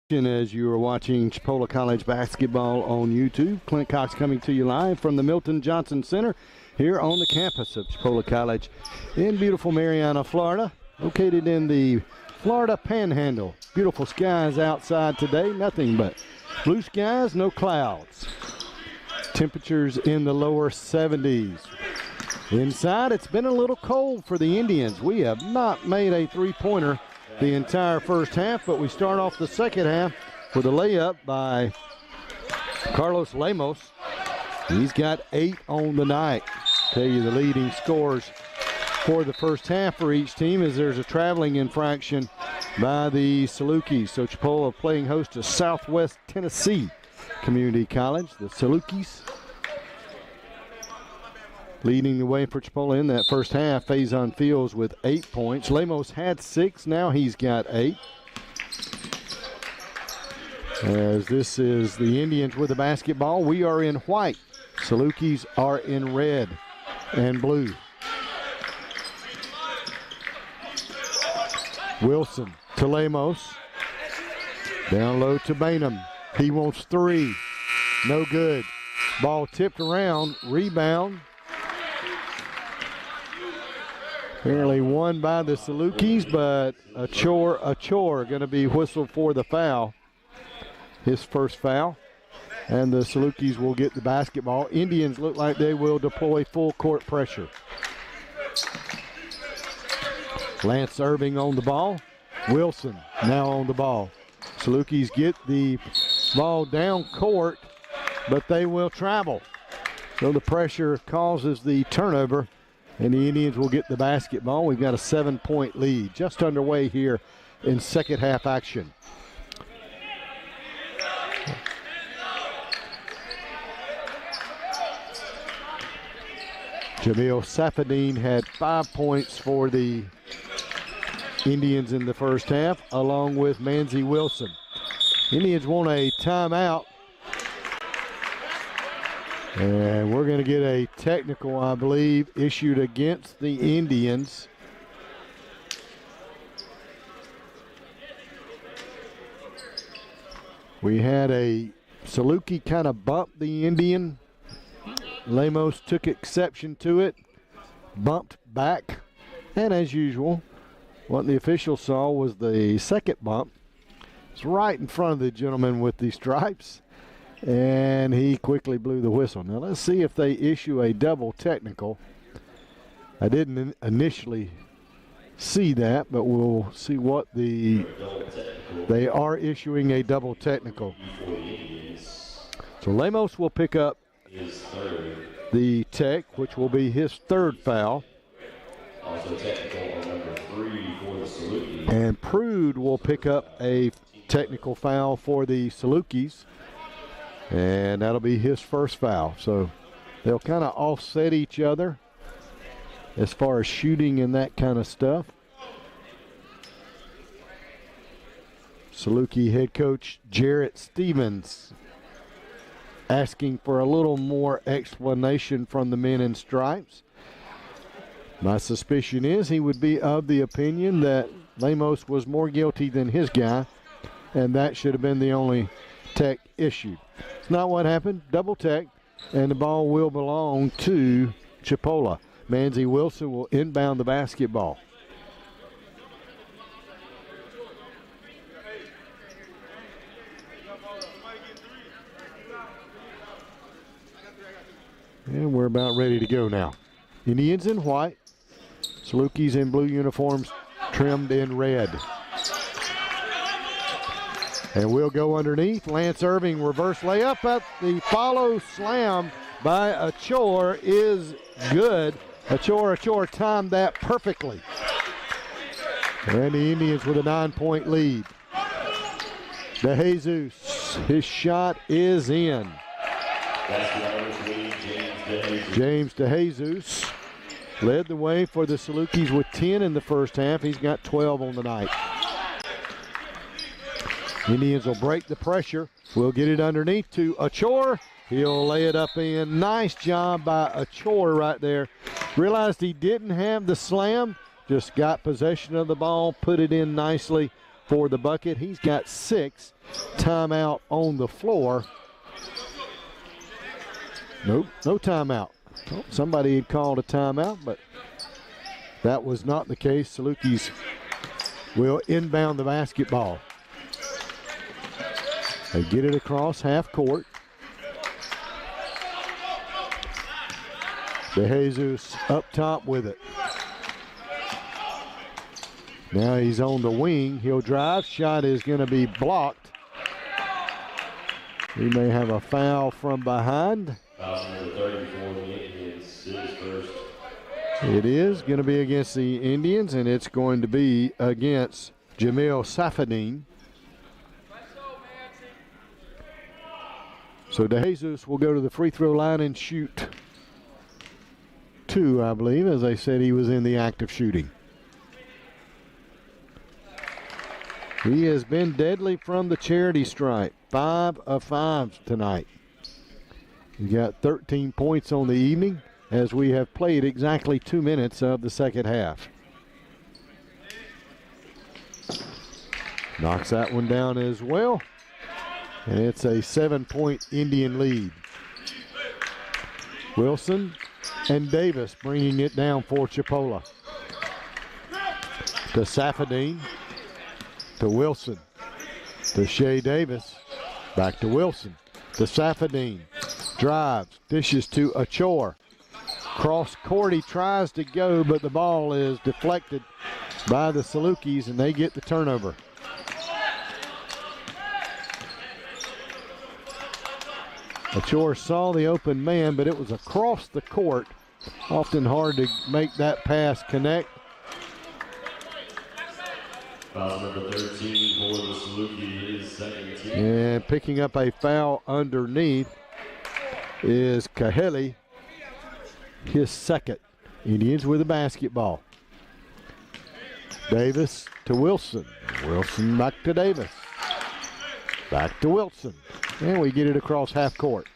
As you are watching Chipola College basketball on YouTube, Clint Cox coming to you live from the Milton Johnson Center here on the campus of Chipola College in beautiful Marianna, Florida, located in the Florida Panhandle. Beautiful skies outside today, nothing but blue skies, no clouds. Temperatures in the lower 70s. Inside, it's been a little cold for the Indians. We have not made a three-pointer the entire first half, but we start off the second half with a layup by Carlos Lemos. He's got 8 on the night. Tell you the leading scores for the first half for each team as there's a traveling infraction by the Salukis. So Chipola playing host to Southwest Tennessee Community College. The Salukis leading the way for Chipola in that first half. Faison Fields with 8 points. Lemos had 6. Now he's got 8. As this is the Indians with the basketball. We are in white. Salukis are in red and blue. Wilson to Lemos. Down low to Bainham. He wants 3. No good. Ball tipped around. Rebound. Apparently won by the Salukis, but a chore going to be whistled for the foul. His first foul. And the Salukis will get the basketball. Indians look like they will deploy full court pressure. Lance Irving on the ball. Wilson now on the ball. Salukis get the ball down court, but they will travel. So the pressure causes the turnover, and the Indians will get the basketball. We've got a 7-point lead just underway here in second half action. Jamil Safadine had 5 points for the Indians in the first half, along with Manzi Wilson. Indians want a timeout. And we're going to get a technical, I believe, issued against the Indians. We had a Saluki kind of bump the Indian. Lemos took exception to it, bumped back, and as usual, what the official saw was the second bump. It's right in front of the gentleman with the stripes, and he quickly blew the whistle. Now let's see if they issue a double technical. I didn't initially see that, but we'll see what they are issuing a double technical. So Lemos will pick up the tech, which will be his third foul. Also technical on number 3 for the Salukis. And Prude will pick up a technical foul for the Salukis. And that'll be his first foul. So they'll kind of offset each other as far as shooting and that kind of stuff. Saluki head coach Jarrett Stevens asking for a little more explanation from the men in stripes. My suspicion is he would be of the opinion that Lemos was more guilty than his guy, and that should have been the only tech issued. It's not what happened. Double tech, and the ball will belong to Chipola. Manzi Wilson will inbound the basketball. And we're about ready to go now. Indians in white. Salukis in blue uniforms trimmed in red. And we'll go underneath. Lance Irving reverse layup at the follow slam by Achor is good. Achor timed that perfectly. And the Indians with a 9-point lead. DeJesus, his shot is in. James DeJesus led the way for the Salukis with 10 in the first half. He's got 12 on the night. Indians will break the pressure. We'll get it underneath to Achor. He'll lay it up in. Nice job by Achor right there. Realized he didn't have the slam. Just got possession of the ball, put it in nicely for the bucket. He's got 6. Timeout on the floor. Nope, no timeout. Oh, somebody had called a timeout, but that was not the case. Salukis will inbound the basketball. They get it across half court. DeJesus up top with it. Now he's on the wing. He'll drive. Shot is going to be blocked. He may have a foul from behind. It is going to be against the Indians, and it's going to be against Jamil Safadine. So DeJesus will go to the free throw line and shoot 2, I believe, as I said he was in the act of shooting. He has been deadly from the charity stripe. 5 of 5 tonight. He got 13 points on the evening as we have played exactly 2 minutes of the second half. Knocks that one down as well. And it's a 7-point Indian lead. Wilson and Davis bringing it down for Chipola. To Safadine. To Wilson. To Shea Davis. Back to Wilson. To Safadine. Drives. Dishes to Achor. Cross court, he tries to go, but the ball is deflected by the Salukis, and they get the turnover. Achor saw the open man, but it was across the court. Often hard to make that pass connect. Foul number 13 for the Saluki is second team. And picking up a foul underneath is Kaheli, his second. Indians with the basketball. Davis to Wilson. Wilson back to Davis. Back to Wilson. And we get it across half court.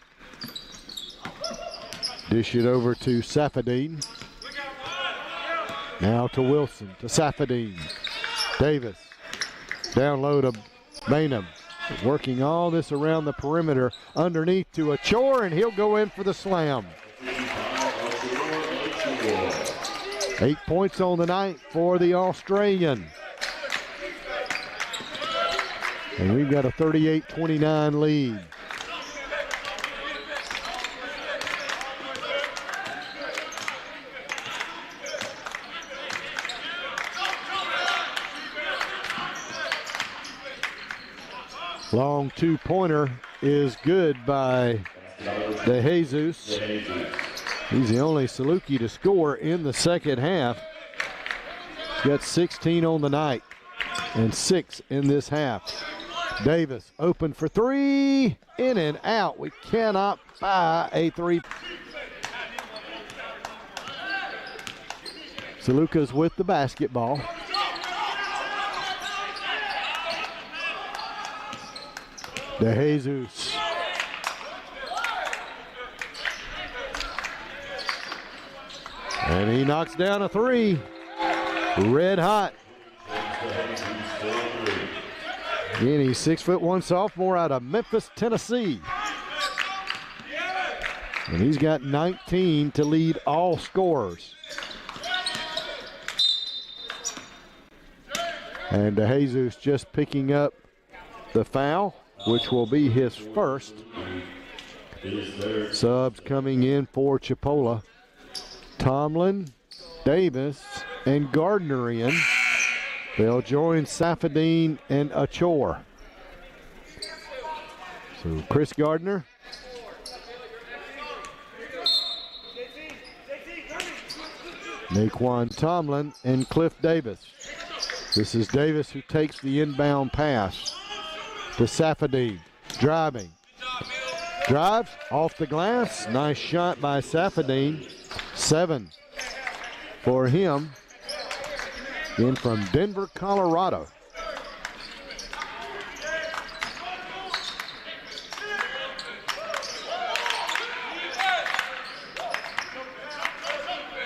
Dish it over to Safadine. Now to Wilson, to Safadine. Davis. Down low to Bainham. Working all this around the perimeter. Underneath to Achor, and he'll go in for the slam. 8 points on the night for the Australian. And we've got a 38-29 lead. Long two-pointer is good by DeJesus. He's the only Saluki to score in the second half. He's got 16 on the night and 6 in this half. Davis open for 3, in and out. We cannot buy a 3. Saluka's with the basketball. DeJesus. And he knocks down a 3. Red hot. Again, he's 6'1" sophomore out of Memphis, Tennessee. And he's got 19 to lead all scorers. And DeJesus just picking up the foul, which will be his first. Subs coming in for Chipola. Tomlin, Davis, and Gardner in. They'll join Safadine and Achor. So Chris Gardner. Naquan Tomlin and Cliff Davis. This is Davis who takes the inbound pass to Safadine. Driving. Drives off the glass. Nice shot by Safadine. 7 for him. In from Denver, Colorado.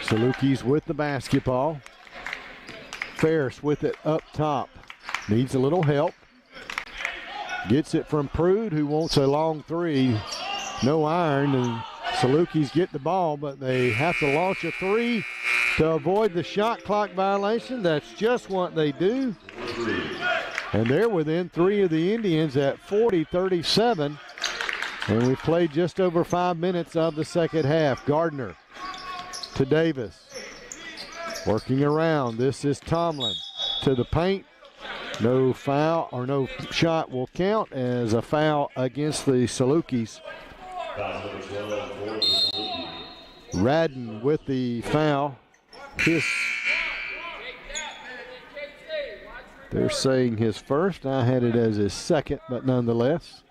Salukis with the basketball. Ferris with it up top. needs a little help. Gets it from Prude, who wants a long three. No iron, and Salukis get the ball, but they have to launch a three to avoid the shot clock violation. That's just what they do. And they're within three of the Indians at 40-37. And we've played just over 5 minutes of the second half. Gardner to Davis. Working around. This is Tomlin to the paint. No foul or no shot will count as a foul against the Salukis. Radden with the foul. They're saying his first. I had it as his second, but nonetheless.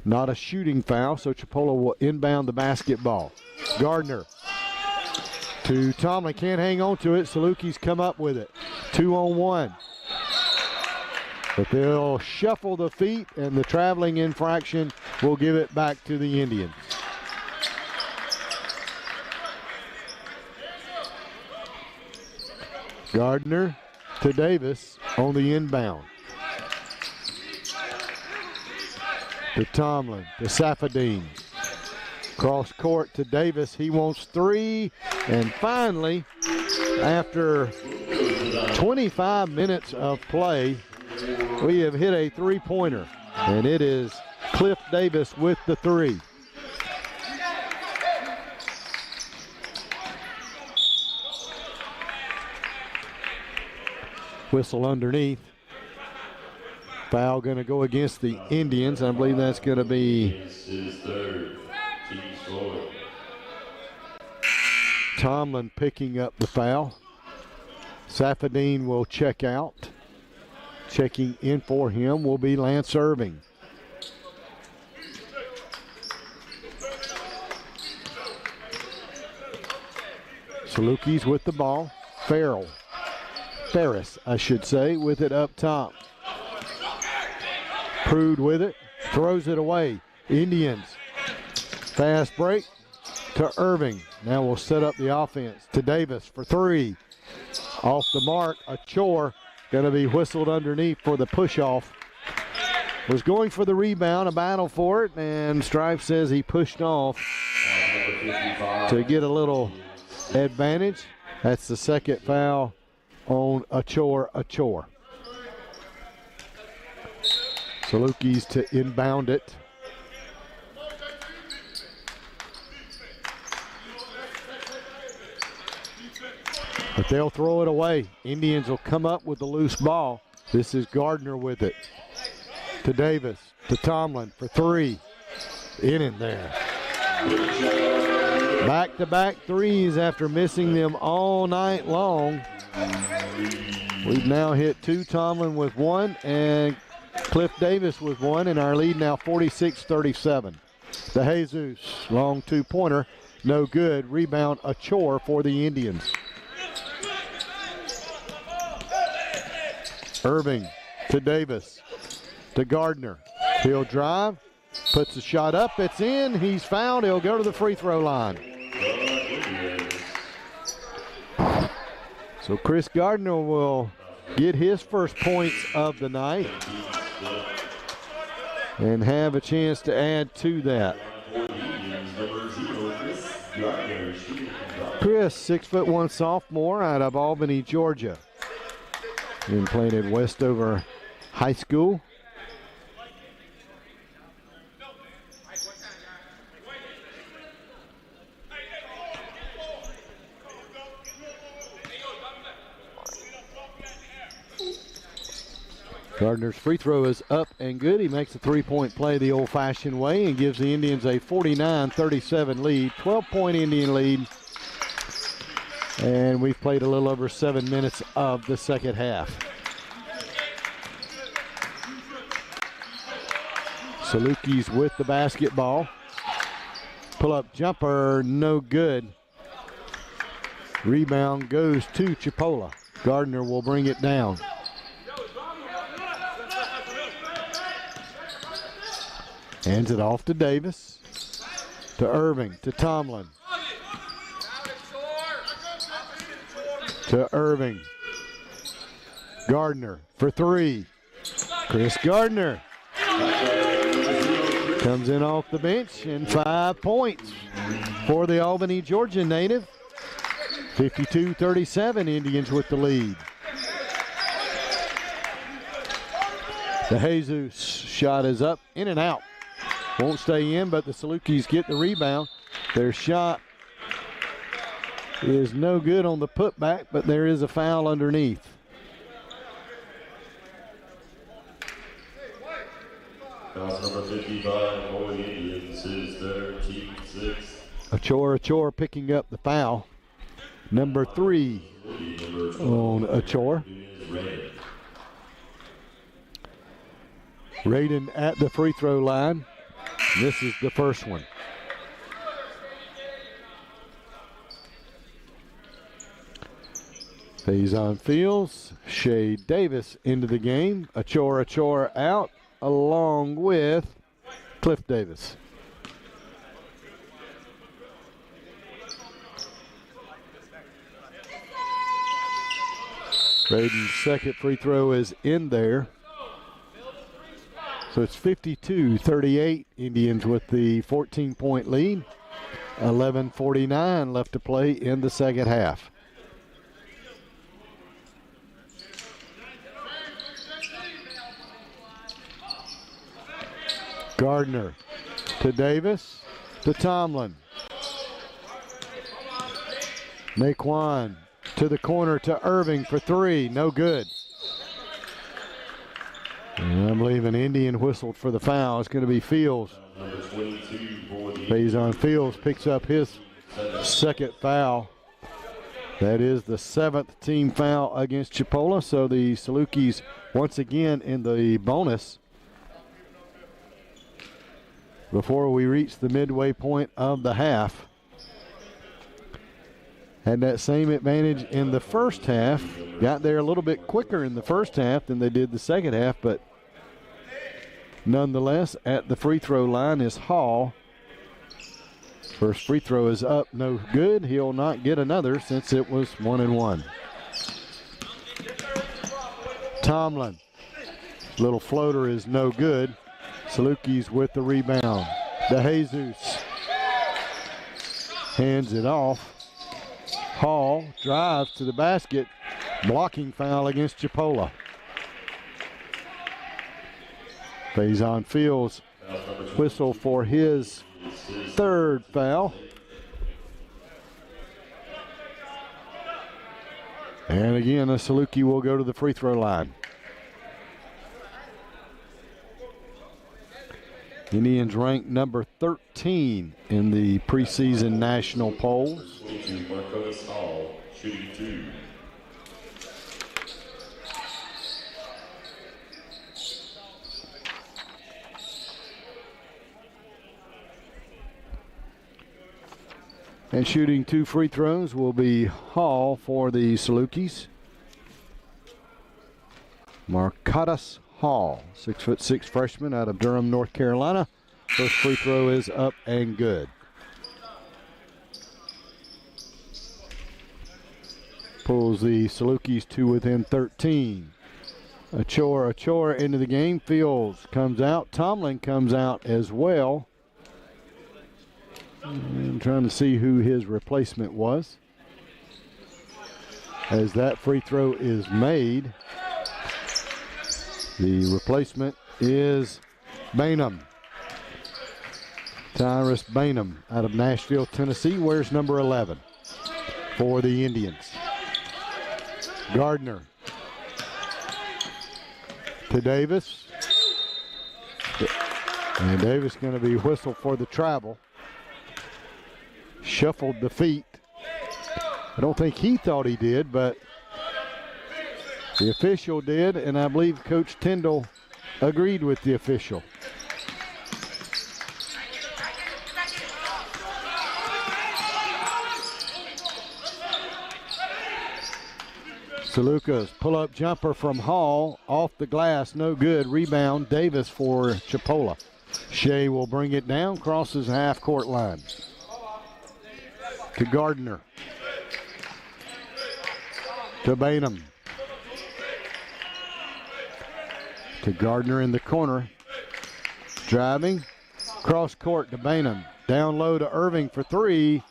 Not a shooting foul, so Chipola will inbound the basketball. Gardner to Tomlin. Can't hang on to it. Salukis come up with it. 2-on-1. But they'll shuffle the feet, and the traveling infraction will give it back to the Indians. Gardner to Davis on the inbound. To Tomlin, to Safadine. Cross court to Davis. He wants three. And finally, after 25 minutes of play, we have hit a three-pointer. And it is Cliff Davis with the three. Whistle underneath. Foul going to go against the Indians. I believe that's going to be Tomlin picking up the foul. Safadine will check out. Checking in for him will be Lance Irving. Salukis with the ball. Ferris, I should say, with it up top. Prude with it, throws it away. Indians, fast break to Irving. Now we'll set up the offense to Davis for three. Off the mark, a chore. Going to be whistled underneath for the push-off. Was going for the rebound, a battle for it, and Stripe says he pushed off to get a little advantage. That's the second foul on a chore. Salukis to inbound it. But they'll throw it away. Indians will come up with the loose ball. This is Gardner with it. To Davis, to Tomlin for three. In there. Back-to-back threes after missing them all night long. We've now hit two. Tomlin with one and Cliff Davis with one, and our lead now 46-37. The Jesus, long two-pointer, no good. Rebound, a chore for the Indians. Irving to Davis, to Gardner. He'll drive, puts the shot up, it's in, he's fouled, he'll go to the free throw line. So Chris Gardner will get his first points of the night and have a chance to add to that. Chris, 6'1" sophomore out of Albany, Georgia. Been playing at Westover High School. Gardner's free throw is up and good. He makes a three-point play the old-fashioned way and gives the Indians a 49-37 lead, 12-point Indian lead. And we've played a little over 7 minutes of the second half. Salukis with the basketball. Pull-up jumper, no good. Rebound goes to Chipola. Gardner will bring it down. Hands it off to Davis, to Irving, to Tomlin, to Irving. Gardner for three. Chris Gardner comes in off the bench, and 5 points for the Albany, Georgia native. 52-37, Indians with the lead. The Jesus shot is up, in and out. Won't stay in, but the Salukis get the rebound. Their shot is no good on the putback, but there is a foul underneath. Foul number 55 for the Indians is their team 6. Achor picking up the foul. Number 3 on Achor. Raiden at the free throw line. This is the first one. Faison Fields, Shea Davis into the game. Achor out along with Cliff Davis. Raiden's second free throw is in there. So it's 52-38, Indians with the 14-point lead. 11:49 left to play in the second half. Gardner to Davis to Tomlin. Naquan to the corner to Irving for three. No good. And I believe an Indian whistled for the foul. It's going to be Fields. Faison Fields picks up his second foul. That is the 7th team foul against Chipola. So the Salukis once again in the bonus before we reach the midway point of the half. Had that same advantage in the first half. Got there a little bit quicker in the first half than they did the second half, but nonetheless, at the free throw line is Hall. First free throw is up, no good. He'll not get another since it was 1-1. Tomlin, little floater is no good. Salukis with the rebound. DeJesus hands it off. Hall drives to the basket. Blocking foul against Chipola. Faison Fields whistle for his third foul. And again, a Saluki will go to the free throw line. Indians ranked number 13 in the preseason national polls. Shooting 2. And shooting 2 free throws will be Hall for the Salukis. Marcatus Hall, 6'6" freshman out of Durham, North Carolina. First free throw is up and good. Pulls the Salukis to within 13. Achor into the game. Fields comes out. Tomlin comes out as well. I'm trying to see who his replacement was. As that free throw is made, the replacement is Bainham. Tyrus Bainham out of Nashville, Tennessee, wears number 11 for the Indians. Gardner to Davis. And Davis going to be whistled for the travel. Shuffled the feet. I don't think he thought he did, but the official did, and I believe Coach Tyndall agreed with the official. Saluka's pull-up jumper from Hall, off the glass, no good. Rebound, Davis for Chipola. Shea will bring it down, crosses half-court line. To Gardner. To Bainham. to Gardner in the corner. Driving. Cross court to Bainham. Down low to Irving for three.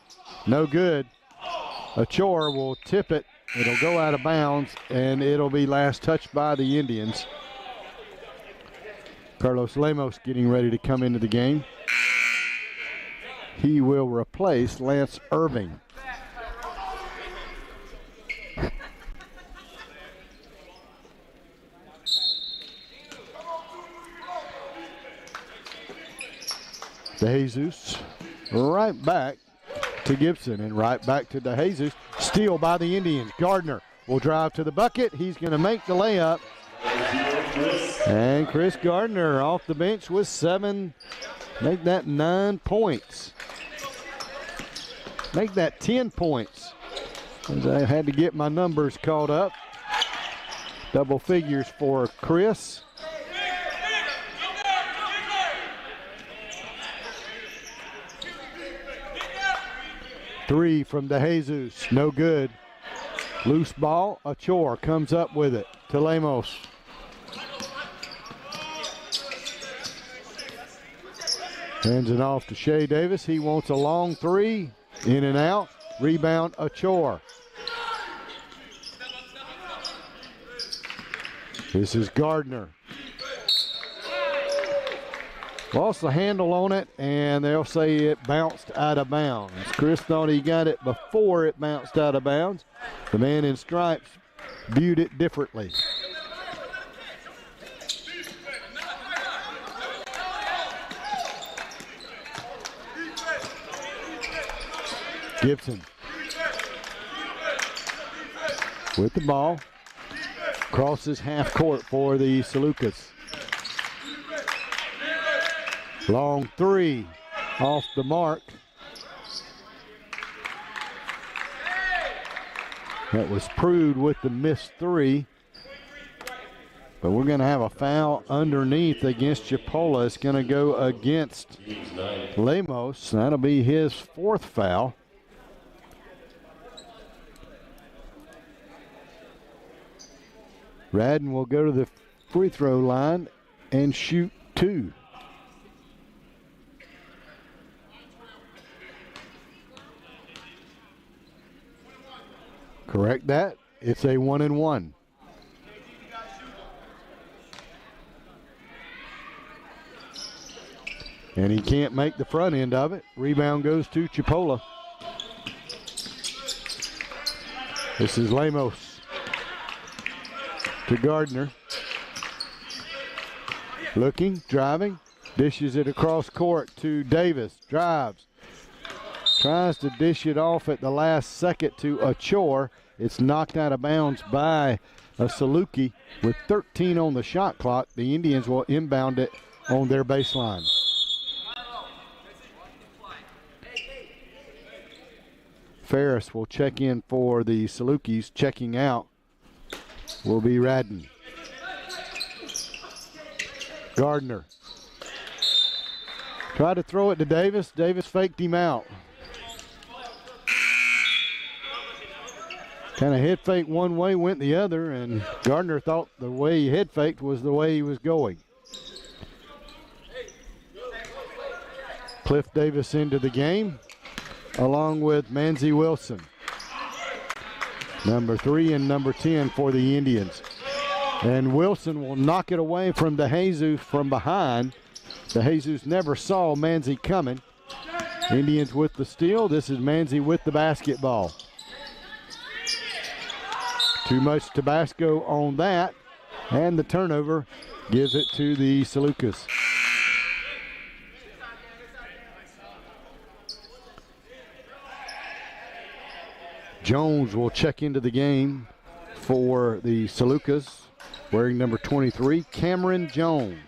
No good. Achor will tip it. It'll go out of bounds, and it'll be last touched by the Indians. Carlos Lemos getting ready to come into the game. He will replace Lance Irving. DeJesus right back to Gibson and right back to DeJesus. Steal by the Indians. Gardner will drive to the bucket. He's going to make the layup. And Chris Gardner off the bench with 7. Make that 9 points. Make that 10 points. As I had to get my numbers caught up. Double figures for Chris. Three from DeJesus, no good. Loose ball, Achor comes up with it to Lemos. Hands it off to Shea Davis. He wants a long three, in and out. Rebound, Achor. This is Gardner. Lost the handle on it, and they'll say it bounced out of bounds. Chris thought he got it before it bounced out of bounds. The man in stripes viewed it differently. Gibson with the ball. Crosses half court for the Salukas. Long three off the mark. That was Prude with the missed three. But we're going to have a foul underneath against Chipola. It's going to go against Lemos. That'll be his 4th foul. Radden will go to the free throw line and shoot 2. Correct that. It's a 1-and-1. And he can't make the front end of it. Rebound goes to Chipola. This is Lemos to Gardner. Looking, driving, dishes it across court to Davis. Drives. Tries to dish it off at the last second to Achor. It's knocked out of bounds by Saluki. With 13 on the shot clock, the Indians will inbound it on their baseline. Ferris will check in for the Salukis. Checking out will be Radden. Gardner. Tried to throw it to Davis. Davis faked him out. Kind of head faked one way, went the other, and Gardner thought the way he head faked was the way he was going. Cliff Davis into the game, along with Manzi Wilson. Number 3 and number 10 for the Indians. And Wilson will knock it away from DeJesus from behind. DeJesus never saw Manzi coming. Indians with the steal. This is Manzi with the basketball. Too much Tabasco on that, and the turnover gives it to the Salukas. Jones will check into the game for the Salukas, wearing number 23, Cameron Jones.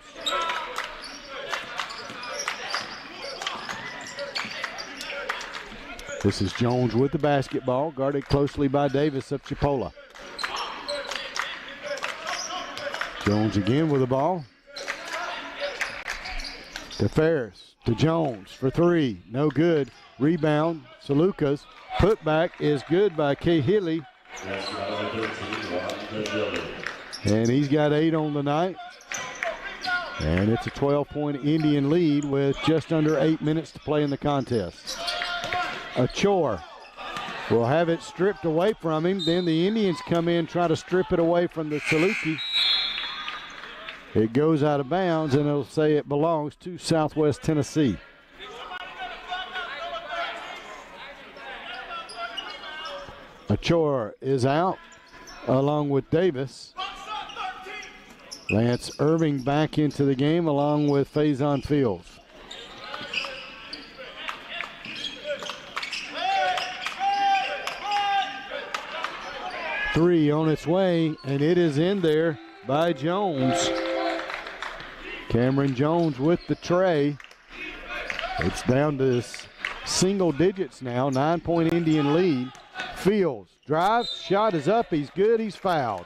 This is Jones with the basketball, guarded closely by Davis of Chipola. Jones again with the ball. To Ferris, to Jones for 3, no good. Rebound, Salukas. Putback is good by Cahill. And he's got 8 on the night. And it's a 12-point Indian lead with just under 8 minutes to play in the contest. A chore will have it stripped away from him. Then the Indians come in, try to strip it away from the Saluki. It goes out of bounds, and it'll say it belongs to Southwest Tennessee. Achor is out along with Davis. Lance Irving back into the game along with Faison Fields. Three on its way, and it is in there by Jones. Cameron Jones with the tray. It's down to single digits now, 9-point Indian lead. Fields drives, shot is up, he's good, he's fouled.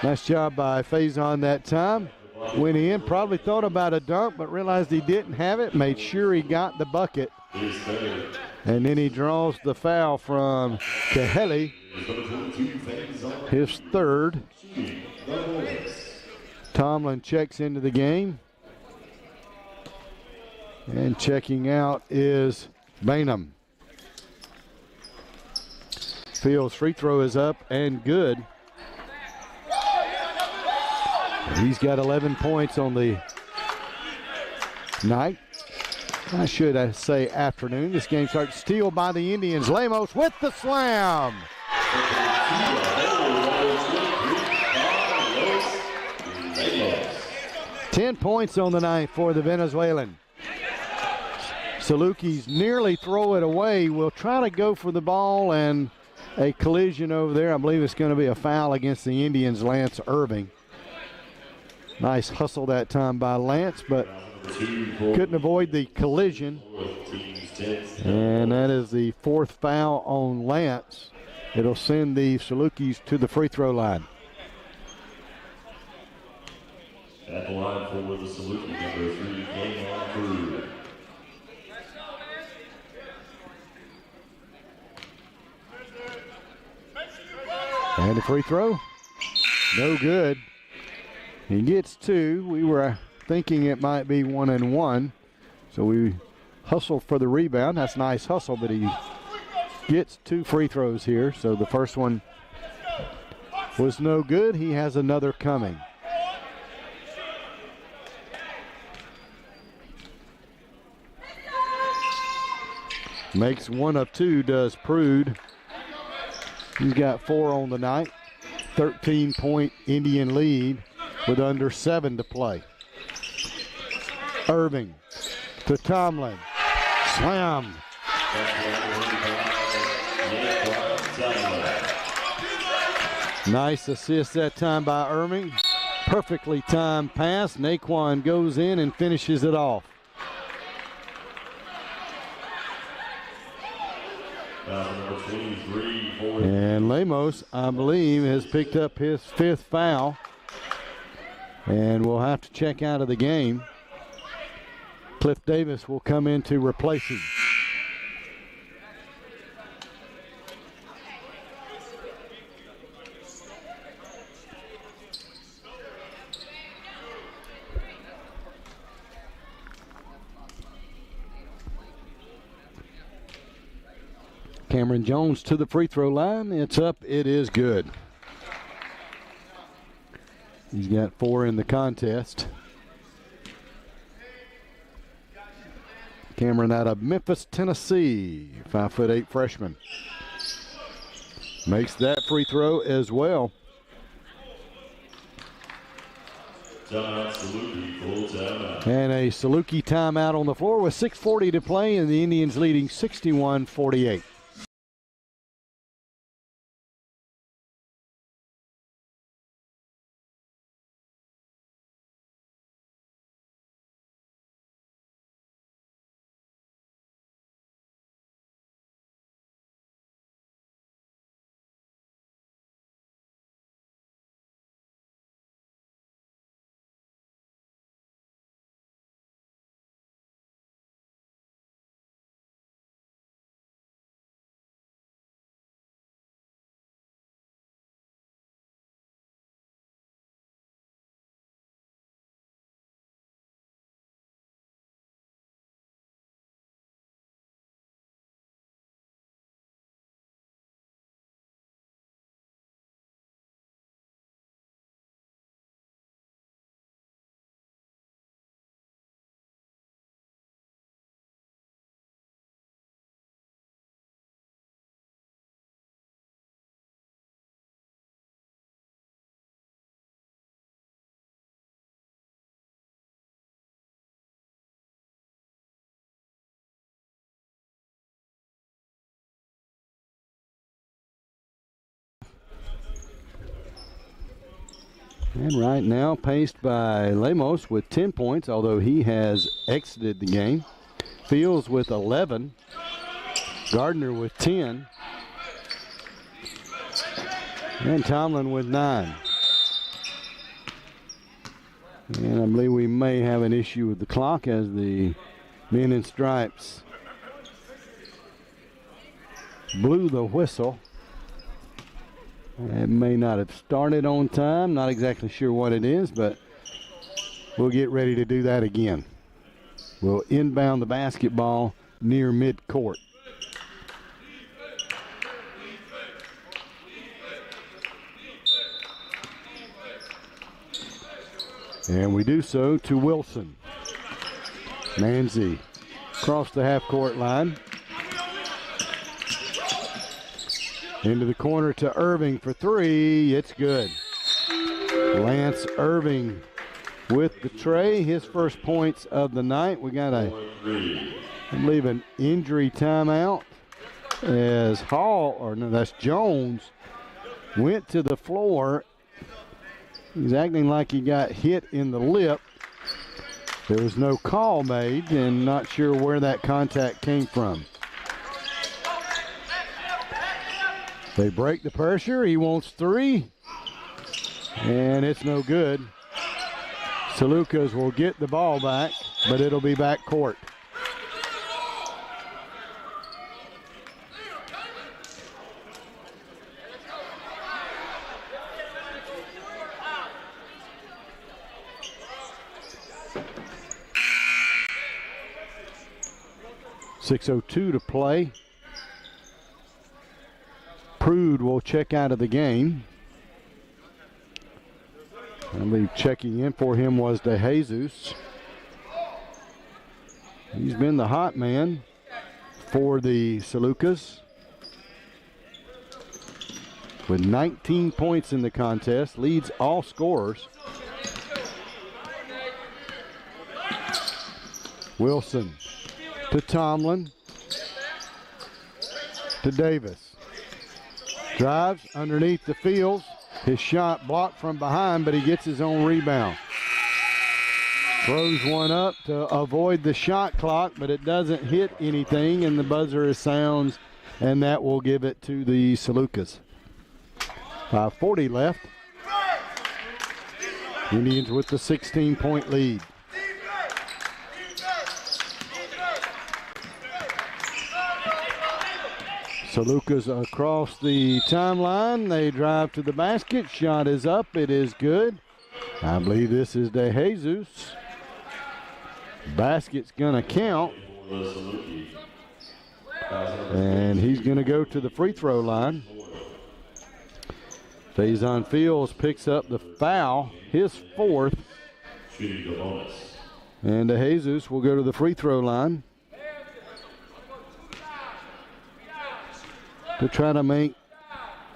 Nice job by Faison that time. Went in, probably thought about a dunk, but realized he didn't have it, made sure he got the bucket. And then he draws the foul from Kaheli, his third. Tomlin checks into the game. And checking out is Bainham. Fields' free throw is up and good. He's got 11 points on the night. I should say afternoon. This game starts steal by the Indians. Lemos with the slam. Ten points on the night for the Venezuelan. Saluki's nearly throw it away. Will try to go for the ball, and a collision over there. I believe it's going to be a foul against the Indians, Lance Irving. Nice hustle that time by Lance, but couldn't avoid the collision. And that is the fourth foul on Lance. It'll send the Salukis to the free throw line. At the line for the Saluki, number 3, game on through. And the free throw, no good. He gets two. We were thinking it might be 1-and-1, so we hustled for the rebound. That's a nice hustle, but he gets two free throws here. So the first one was no good. He has another coming. Makes one of two, does Prude. He's got 4 on the night. 13-point Indian lead with under 7 to play. Irving to Tomlin. Slam. Nice assist that time by Irving. Perfectly timed pass. Naquan goes in and finishes it off. And Lemos, I believe, has picked up his 5th foul. And will have to check out of the game. Cliff Davis will come in to replace him. Cameron Jones to the free throw line. It's up. It is good. He's got 4 in the contest. Cameron out of Memphis, Tennessee. 5'8" freshman. Makes that free throw as well. Timeout, Saluki, full timeout. And a Saluki timeout on the floor with 6:40 to play, and the Indians leading 61-48. And right now paced by Lemos with 10 points, although he has exited the game. Fields with 11. Gardner with 10. And Tomlin with 9. And I believe we may have an issue with the clock as the men in stripes blew the whistle. It may not have started on time. Not exactly sure what it is, but we'll get ready to do that again. We'll inbound the basketball near midcourt. And we do so to Wilson. Manzi across the half-court line. Into the corner to Irving for 3. It's good. Lance Irving with the tray. His first points of the night. We got I believe, an injury timeout as that's Jones, went to the floor. He's acting like he got hit in the lip. There was no call made, and not sure where that contact came from. They break the pressure. He wants 3, and it's no good. Salukas will get the ball back, but it'll be back court. .602 to play. Prude will check out of the game. I believe checking in for him was DeJesus. He's been the hot man for the Salukas, with 19 points in the contest, leads all scorers. Wilson to Tomlin to Davis. Drives underneath the Fields. His shot blocked from behind, but he gets his own rebound. Throws one up to avoid the shot clock, but it doesn't hit anything, and the buzzer sounds, and that will give it to the Salukas. 5:40 left. Indians with the 16-point lead. Salukas across the timeline. They drive to the basket. Shot is up. It is good. I believe this is DeJesus. Basket's going to count. And he's going to go to the free throw line. Faison Fields picks up the foul, his 4th. And DeJesus will go to the free throw line to try to make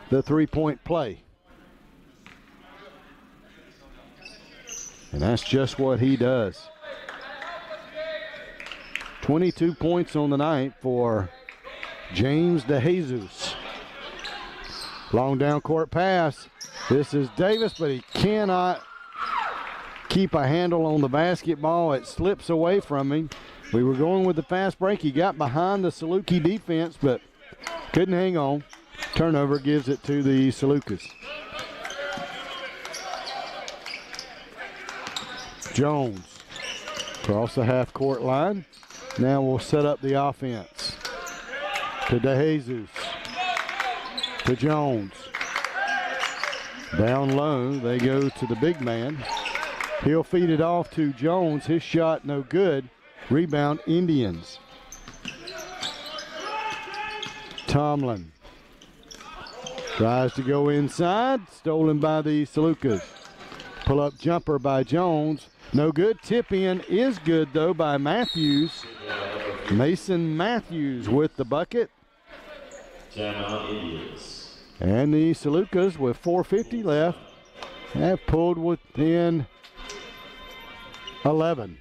the three-point play. And that's just what he does. 22 points on the night for James DeJesus. Long down court pass. This is Davis, but he cannot keep a handle on the basketball. It slips away from him. We were going with the fast break. He got behind the Saluki defense, but couldn't hang on. Turnover gives it to the Salukas. Jones across the half-court line. Now we'll set up the offense. To DeJesus. To Jones. Down low, they go to the big man. He'll feed it off to Jones. His shot no good. Rebound Indians. Tomlin tries to go inside. Stolen by the Salukas. Pull-up jumper by Jones. No good. Tip in is good, though, by Matthews. Mason Matthews with the bucket. And the Salukas, with 4:50 left, have pulled within 11.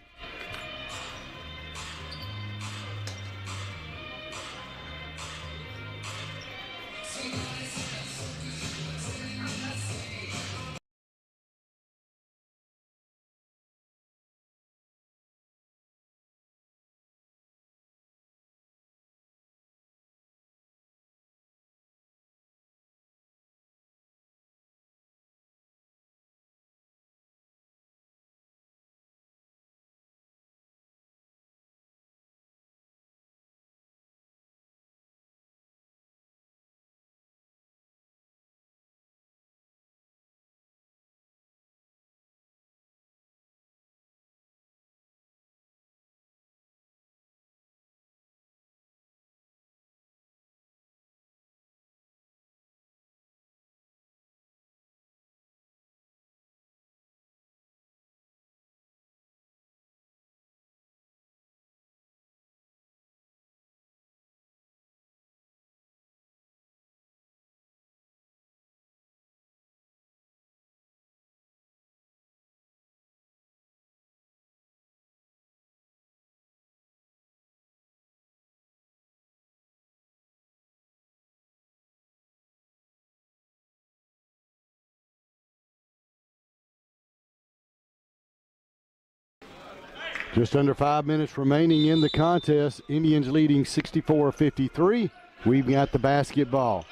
Just under 5 minutes remaining in the contest. Indians leading 64-53. We've got the basketball.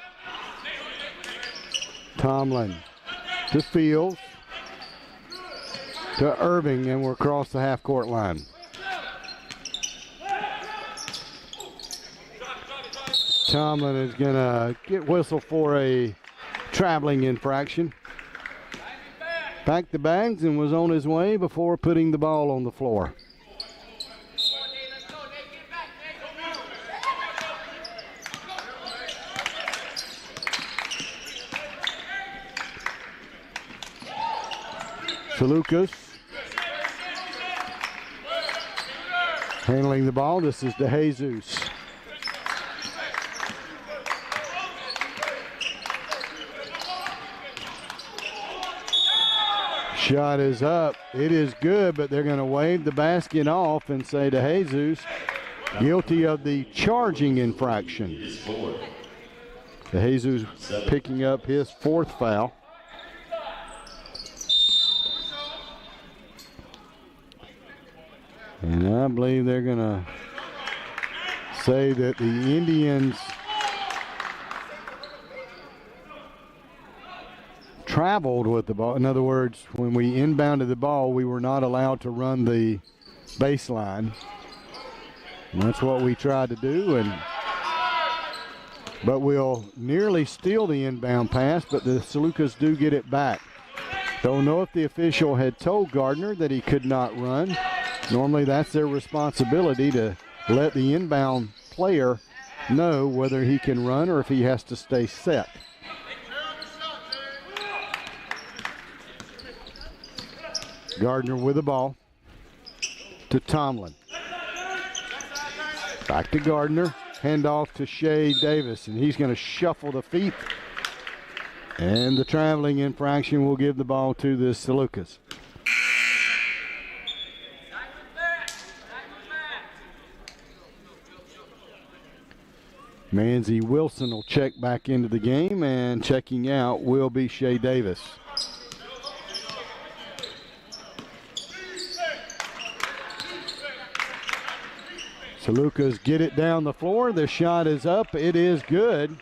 Tomlin to Fields to Irving, and we're across the half-court line. Tomlin is going to get whistled for a traveling infraction. Packed the bags and was on his way before putting the ball on the floor. Saluki handling the ball. This is DeJesus. Shot is up. It is good, but they're going to wave the basket off and say DeJesus guilty of the charging infraction. DeJesus picking up his 4th foul. And I believe they're going to say that the Indians traveled with the ball. In other words, when we inbounded the ball, we were not allowed to run the baseline. And that's what we tried to do. But we'll nearly steal the inbound pass, but the Salukas do get it back. Don't know if the official had told Gardner that he could not run. Normally that's their responsibility to let the inbound player know whether he can run or if he has to stay set. Gardner with the ball to Tomlin. Back to Gardner. Handoff to Shea Davis, and he's going to shuffle the feet. And the traveling infraction will give the ball to the Salukas. Manzi Wilson will check back into the game, and checking out will be Shea Davis. Salukas get it down the floor. The shot is up. It is good.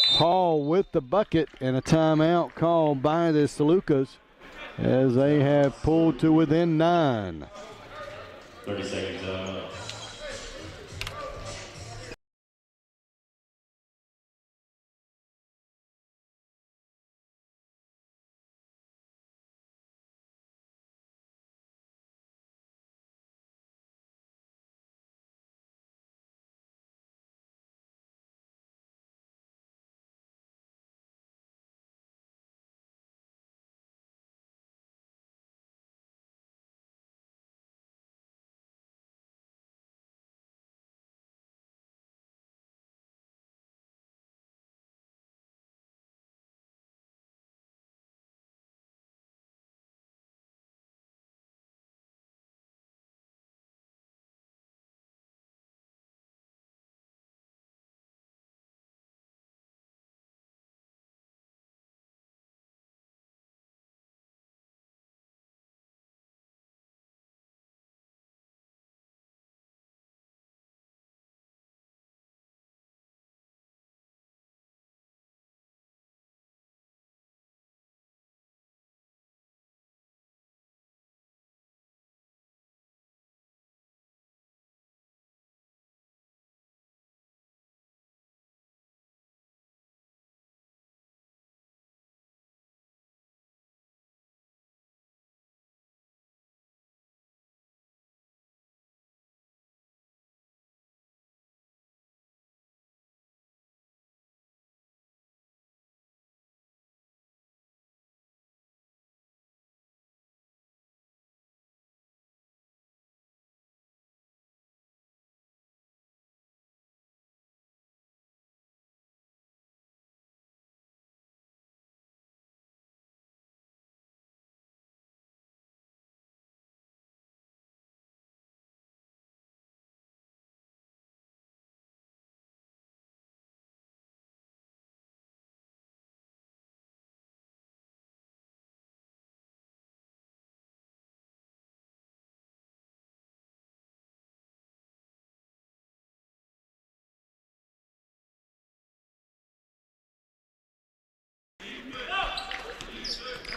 Hall with the bucket, and a timeout called by the Salukas as they have pulled to within 9. 30 seconds.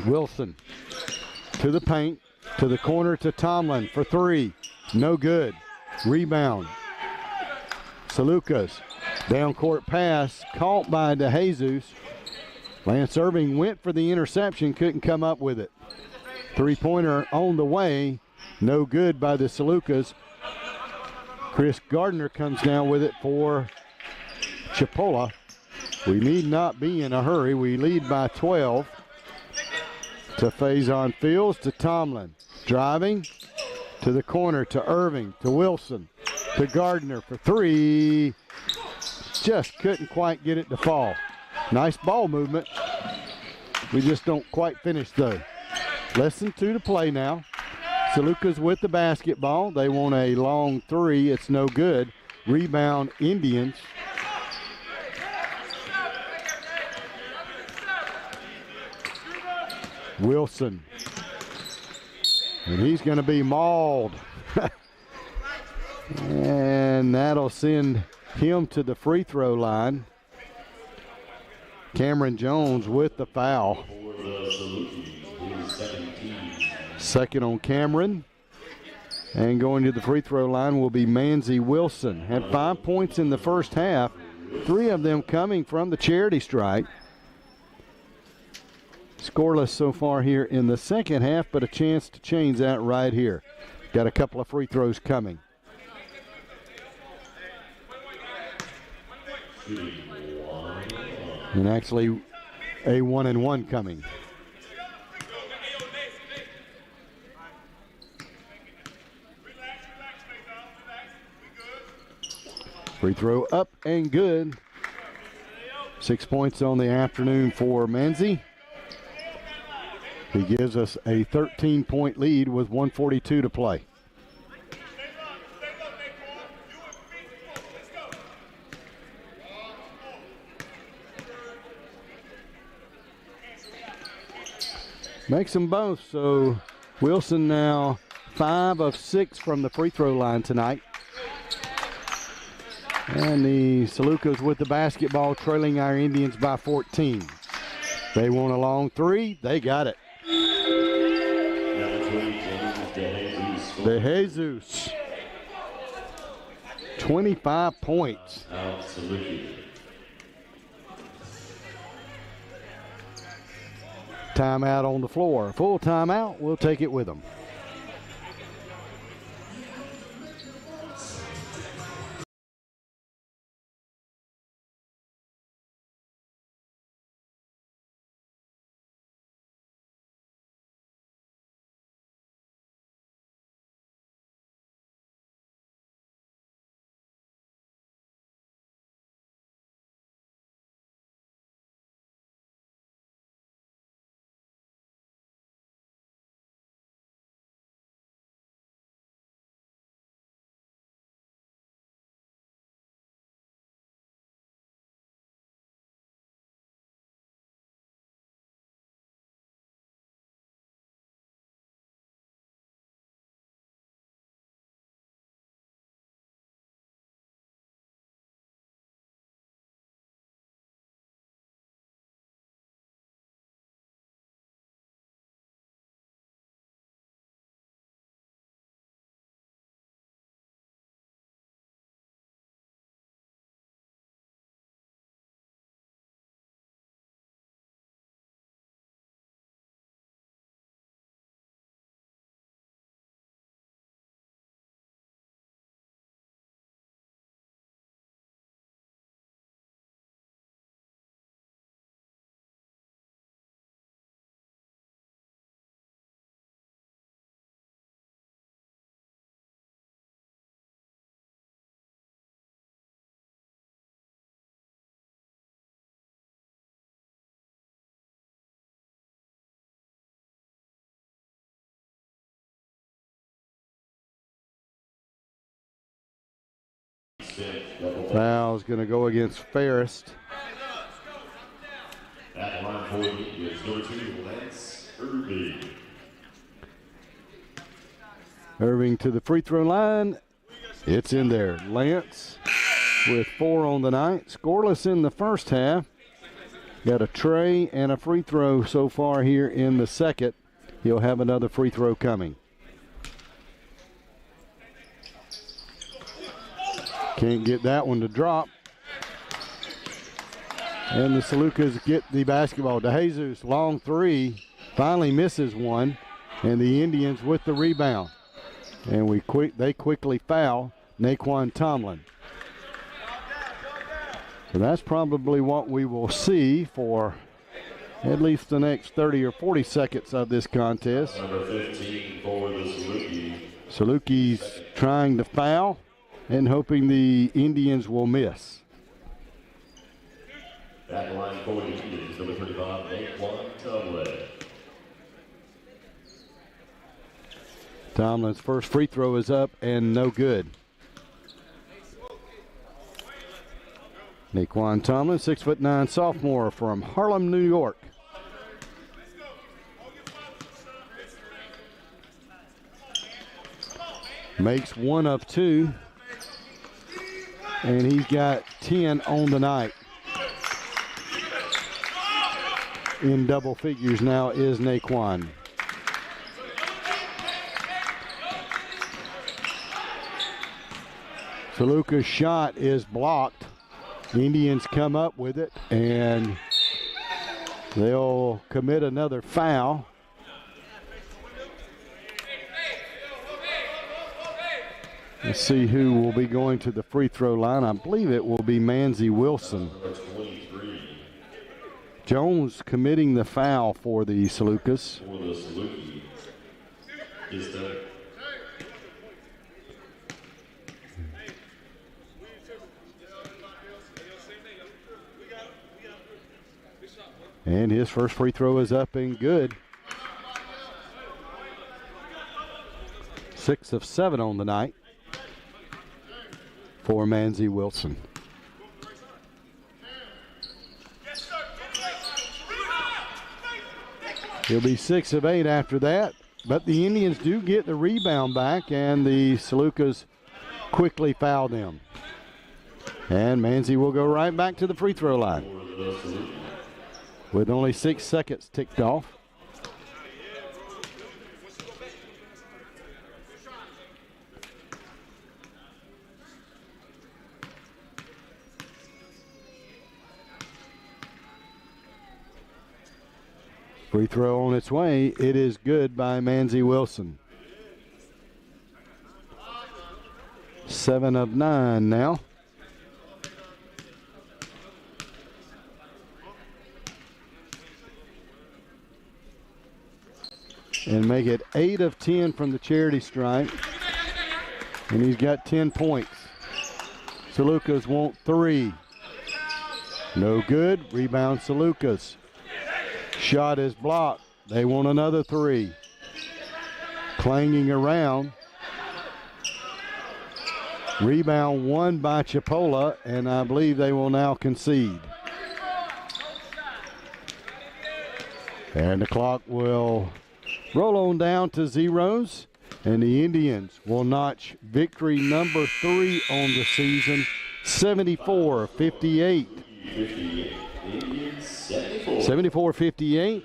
Wilson to the paint, to the corner to Tomlin for three. No good. Rebound. Salukas. Down court pass caught by DeJesus. Lance Irving went for the interception, couldn't come up with it. Three-pointer on the way. No good by the Salukas. Chris Gardner comes down with it for Chipola. We need not be in a hurry. We lead by 12. To Faison Fields, to Tomlin. Driving to the corner, to Irving, to Wilson, to Gardner for three. Just couldn't quite get it to fall. Nice ball movement. We just don't quite finish though. Less than 2 to play now. Saluka's with the basketball. They want a long three. It's no good. Rebound Indians. Wilson. And he's going to be mauled. And that'll send him to the free throw line. Cameron Jones with the foul. Second on Cameron. And going to the free throw line will be Manzi Wilson. Had 5 points in the first half, 3 of them coming from the charity strike. Scoreless so far here in the second half, but a chance to change that right here. Got a couple of free throws coming. And actually a 1-and-1 coming. Free throw up and good. 6 points on the afternoon for Manzi. He gives us a 13-point lead with 1:42 to play. Makes them both, so Wilson now 5 of 6 from the free throw line tonight. And the Salukas with the basketball, trailing our Indians by 14. They want a long three. They got it. DeJesus. 25 points. Timeout on the floor. Full timeout. We'll take it with them. Foul's going to go against Ferris. At the line for you is number 2, Lance Irving. Irving to the free throw line. It's in there. Lance with 4 on the night. Scoreless in the first half. Got a tray and a free throw so far here in the second. He'll have another free throw coming. Can't get that one to drop. And the Salukas get the basketball. DeJesus, long three, finally misses one. And the Indians with the rebound. And they quickly foul Naquan Tomlin. So that's probably what we will see for at least the next 30 or 40 seconds of this contest. Number 15 for the Saluki. Saluki's trying to foul and hoping the Indians will miss. Back line for the Indians, number 35, Naquan Tomlin. Tomlin's first free throw is up and no good. Naquan Tomlin, 6'9" sophomore from Harlem, New York. Makes one of two. And he's got 10 on the night. In double figures now is Naquan. Saluka's shot is blocked. The Indians come up with it, and they'll commit another foul. Let's see who will be going to the free throw line. I believe it will be Manzi Wilson. Jones committing the foul for the Salukas. For the Saluki is done. And his first free throw is up and good. 6 of 7 on the night for Manzi Wilson. He'll be 6 of 8 after that, but the Indians do get the rebound back, and the Salukas quickly foul them. And Manzi will go right back to the free throw line with only 6 seconds ticked off. Free throw on its way. It is good by Manzi Wilson. 7 of 9 now. And make it 8 of 10 from the charity stripe. And he's got 10 points. Salukas want 3. No good. Rebound Salukas. Shot is blocked. They want another 3. Clanging around. Rebound won by Chipola, and I believe they will now concede. And the clock will roll on down to zeros, and the Indians will notch victory number 3 on the season, 74-58. 74-58.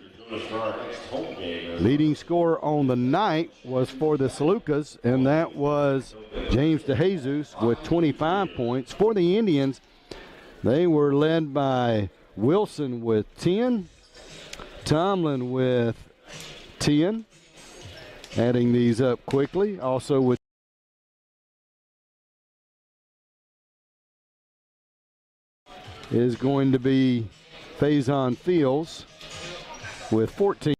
Leading scorer on the night was for the Salukas, and that was James DeJesus with 25 points. For the Indians, they were led by Wilson with 10, Tomlin with 10, adding these up quickly, also with is going to be Faison Fields with 14.